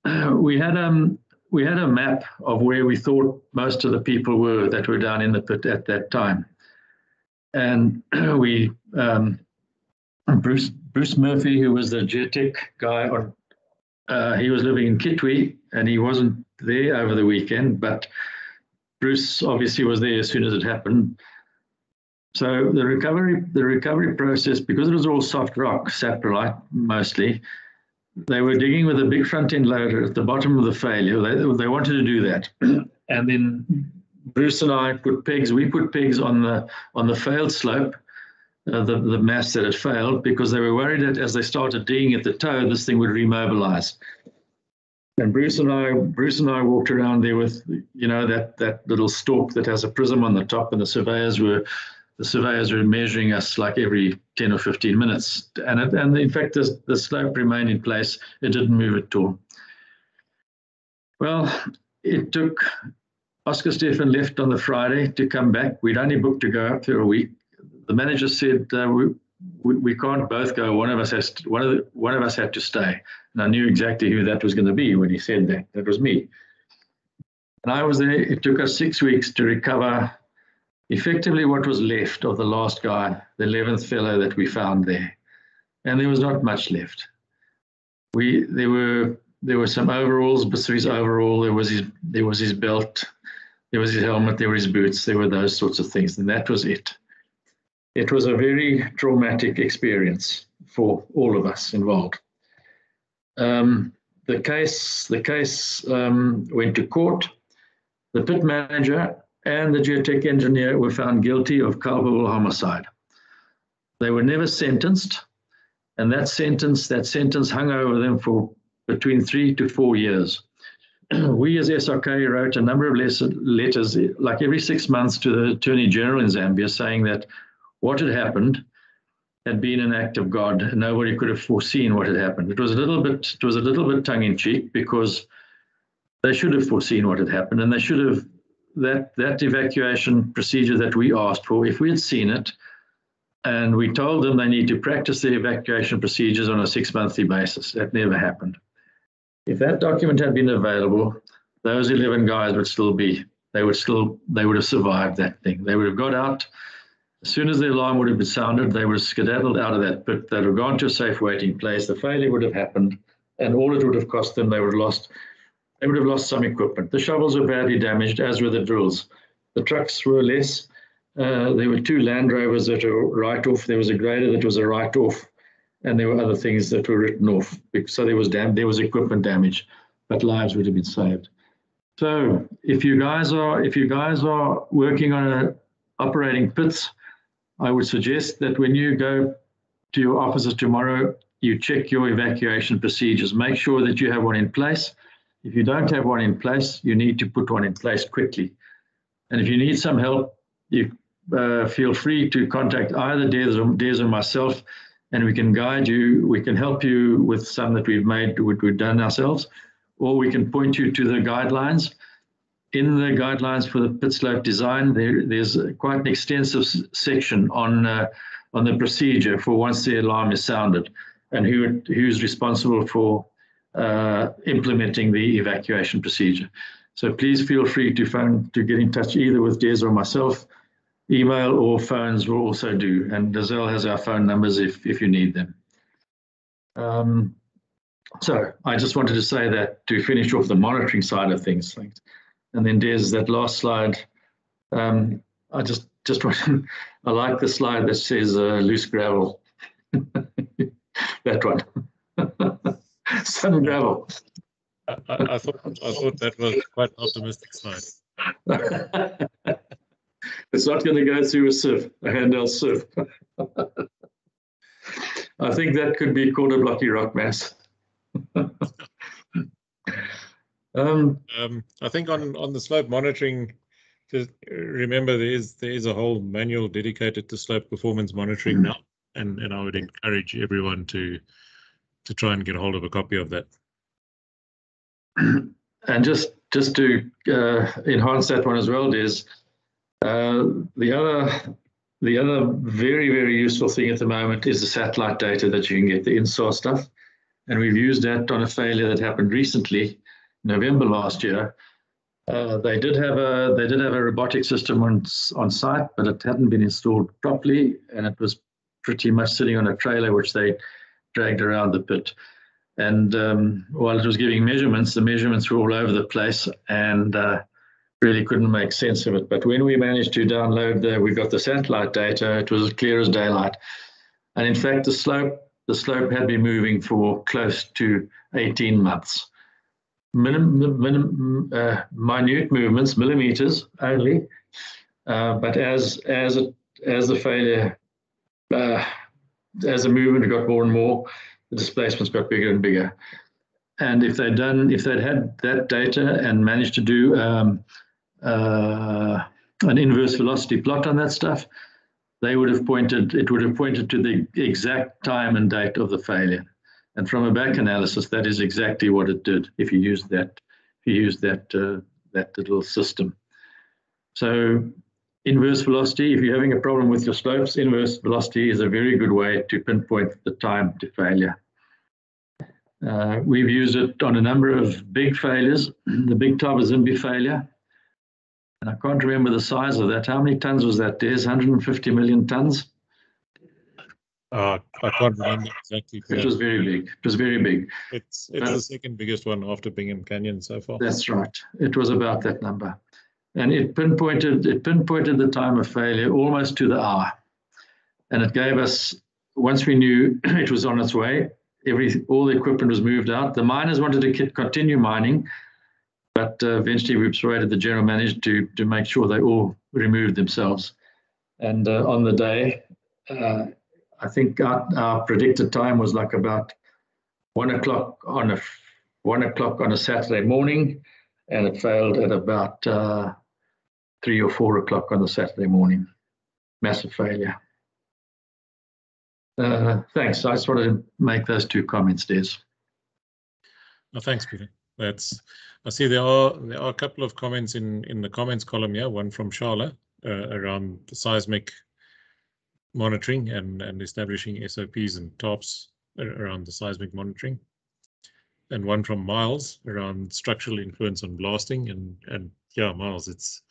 We had a map of where we thought most of the people were that were down in the pit at that time, and Bruce Murphy, who was the Geotech guy, he was living in Kitwe and he wasn't there over the weekend, but Bruce obviously was there as soon as it happened. So the recovery process, because it was all soft rock, saprolite mostly, they were digging with a big front end loader at the bottom of the failure. They wanted to do that, and then Bruce and I put pegs. We put pegs on the failed slope, the mass that had failed, because they were worried that as they started digging at the toe, this thing would remobilize. And Bruce and I walked around there with, that little stalk that has a prism on the top, and the surveyors were measuring us like every 10 or 15 minutes. And in fact, the slope remained in place. It didn't move at all. Well, it took Oscar Stefan left on the Friday to come back. We'd only booked to go up for a week. The manager said, we can't both go. One of us had to stay. And I knew exactly who that was going to be when he said that. That was me. And I was there. It took us 6 weeks to recover effectively what was left of the last guy, the 11th fellow that we found there. And there was not much left. There were some overalls, but his overall, there was his belt, there was his helmet, there were his boots, there were those sorts of things, and that was it. It was a very traumatic experience for all of us involved. The case went to court. The pit manager and the geotech engineer were found guilty of culpable homicide. They were never sentenced, and that sentence hung over them for between 3 to 4 years. We as SRK wrote a number of letters, like every 6 months, to the Attorney General in Zambia, saying that what had happened had been an act of God, and nobody could have foreseen what had happened. It was a little bit tongue-in-cheek, because they should have foreseen what had happened, and they should have, that evacuation procedure that we asked for, if we had seen it, and we told them they need to practice the evacuation procedures on a 6-monthly basis. That never happened. If that document had been available, those 11 guys would still be, they would have survived that thing. They would have got out, As soon as the alarm would have been sounded, they would have skedaddled out of that pit. They would have gone to a safe waiting place. The failure would have happened, and all it would have cost them, they would have lost some equipment. The shovels were badly damaged, as were the drills. The trucks were less. There were 2 Land Rovers that were write-off. There was a grader that was a write-off, and there were other things that were written off. So there was equipment damage, but lives would have been saved. So if you guys are working on operating pits, I would suggest that when you go to your offices tomorrow, you check your evacuation procedures. Make sure that you have one in place. If you don't have one in place, you need to put one in place quickly. And if you need some help, you feel free to contact either Des or myself, and we can guide you. We can help you with some that we've done ourselves, or we can point you to the guidelines. In the guidelines for the pit slope design, there's quite an extensive section on the procedure for once the alarm is sounded, and who's responsible for implementing the evacuation procedure. So please feel free to get in touch either with Des or myself. Email or phones will also do, and Dazelle has our phone numbers if you need them. So I just wanted to say that to finish off the monitoring side of things. And then Des, that last slide, I just want I like the slide that says loose gravel. That one. Some gravel. I thought that was quite an optimistic slide. It's not going to go through a sieve, a handheld sieve. I think that could be called a blocky rock mass. I think on the slope monitoring, just remember there is a whole manual dedicated to slope performance monitoring now, and I would encourage everyone to try and get a hold of a copy of that. And just to enhance that one as well, is the other very, very useful thing at the moment is the satellite data that you can get, the INSAR stuff, and we've used that on a failure that happened recently, November last year. They did have a robotic system on site, but it hadn't been installed properly, and it was pretty much sitting on a trailer which they dragged around the pit. And while it was giving measurements, the measurements were all over the place, and really couldn't make sense of it. But when we managed to download we got the satellite data, it was as clear as daylight. And in fact, the slope had been moving for close to 18 months. Minute movements, millimeters only, but as the failure, as the movement got more and more, the displacements got bigger and bigger. And if they'd had that data and managed to do an inverse velocity plot on that stuff, it would have pointed to the exact time and date of the failure. And from a back analysis, that is exactly what it did if you use that little system. So inverse velocity, if you're having a problem with your slopes, inverse velocity is a very good way to pinpoint the time to failure. We've used it on a number of big failures, the Big Tabazimbi failure. And I can't remember the size of that. How many tons was that? There's 150 million tons. I can't remember exactly. It was very big. It was very big. It's the second biggest one after Bingham Canyon so far. That's right. It was about that number. And it pinpointed the time of failure almost to the hour. And it gave us, once we knew it was on its way, all the equipment was moved out. The miners wanted to continue mining, but eventually we persuaded the general manager to make sure they all removed themselves. And on the day, I think our predicted time was like about 1 o'clock on a Saturday morning, and it failed at about 3 or 4 o'clock on the Saturday morning. Massive failure. Thanks. I just wanted to make those 2 comments, Des. Oh, thanks, Peter. I see there are a couple of comments in the comments column here. One from Charla around the seismic monitoring and establishing SOPs and TOPs around the seismic monitoring, and one from Miles around structural influence on blasting. And yeah, Miles,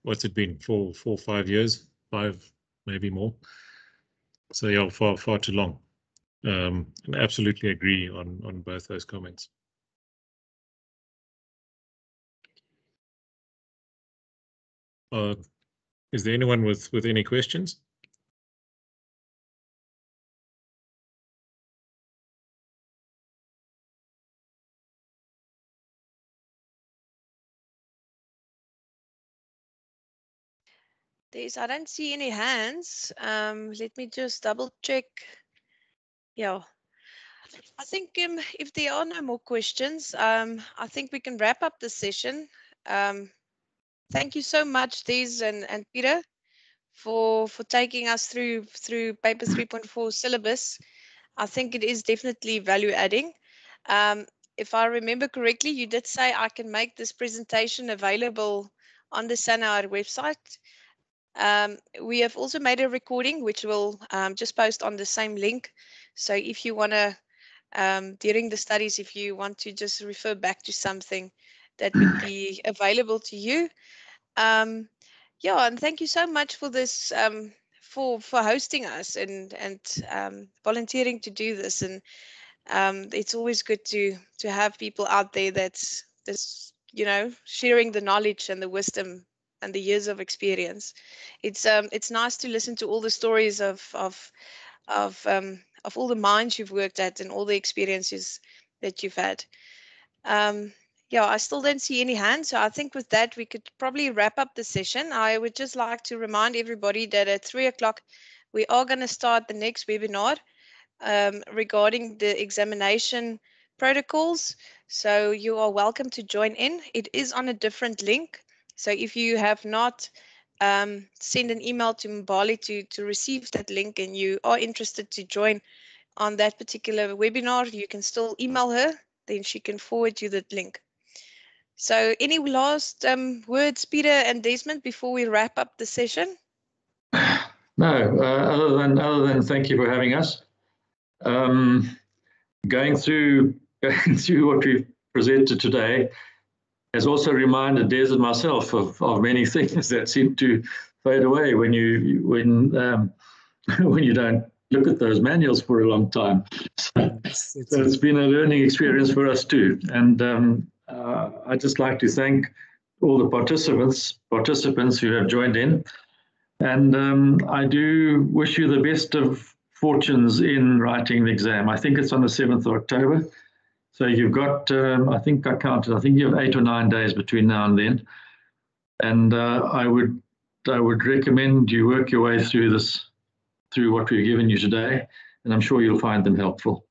what's it been, 4 or 5 years, 5 maybe more. So yeah, far too long. And absolutely agree on both those comments. Is there anyone with any questions? I don't see any hands. Let me just double check. Yeah. I think if there are no more questions, I think we can wrap up the session. Thank you so much, Des and Peter, for taking us through paper 3.4 syllabus. I think it is definitely value adding. If I remember correctly, you did say I can make this presentation available on the Sanire website. We have also made a recording, which we'll just post on the same link. So if you want to, during the studies, if you want to just refer back to something, that would be available to you. Yeah, and thank you so much for this, for hosting us and volunteering to do this. And it's always good to have people out there that's sharing the knowledge and the wisdom and the years of experience. It's nice to listen to all the stories of all the mines you've worked at and all the experiences that you've had. Yeah, I still don't see any hands, so I think with that we could probably wrap up the session. I would just like to remind everybody that at 3 o'clock we are going to start the next webinar regarding the examination protocols. So you are welcome to join in. It is on a different link. So if you have not sent an email to Mbali to receive that link and you are interested to join on that particular webinar, you can still email her, then she can forward you that link. So any last words, Peter and Desmond, before we wrap up the session? No, other than thank you for having us. Going through what we've presented today has also reminded Des and myself of many things that seem to fade away when you don't look at those manuals for a long time. So it's been a learning experience for us too. And I'd just like to thank all the participants who have joined in. And I do wish you the best of fortunes in writing the exam. I think it's on the 7th of October. So you've got, I think I counted, I think you have 8 or 9 days between now and then. And I would recommend you work your way through what we've given you today, and I'm sure you'll find them helpful,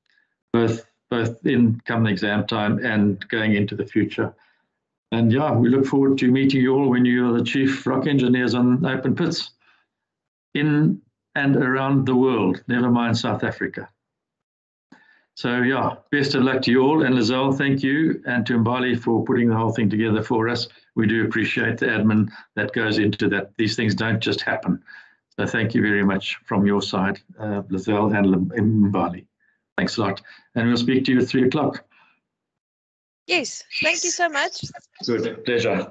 both in come exam time and going into the future. And yeah, we look forward to meeting you all when you're the chief rock engineers on open pits in and around the world, never mind South Africa. So yeah, best of luck to you all. And Lizelle, thank you. And to Mbali for putting the whole thing together for us. We do appreciate the admin that goes into that. These things don't just happen. So thank you very much from your side, Lizelle and Mbali. Thanks a lot. And we'll speak to you at 3 o'clock. Yes, thank you so much. Good, pleasure.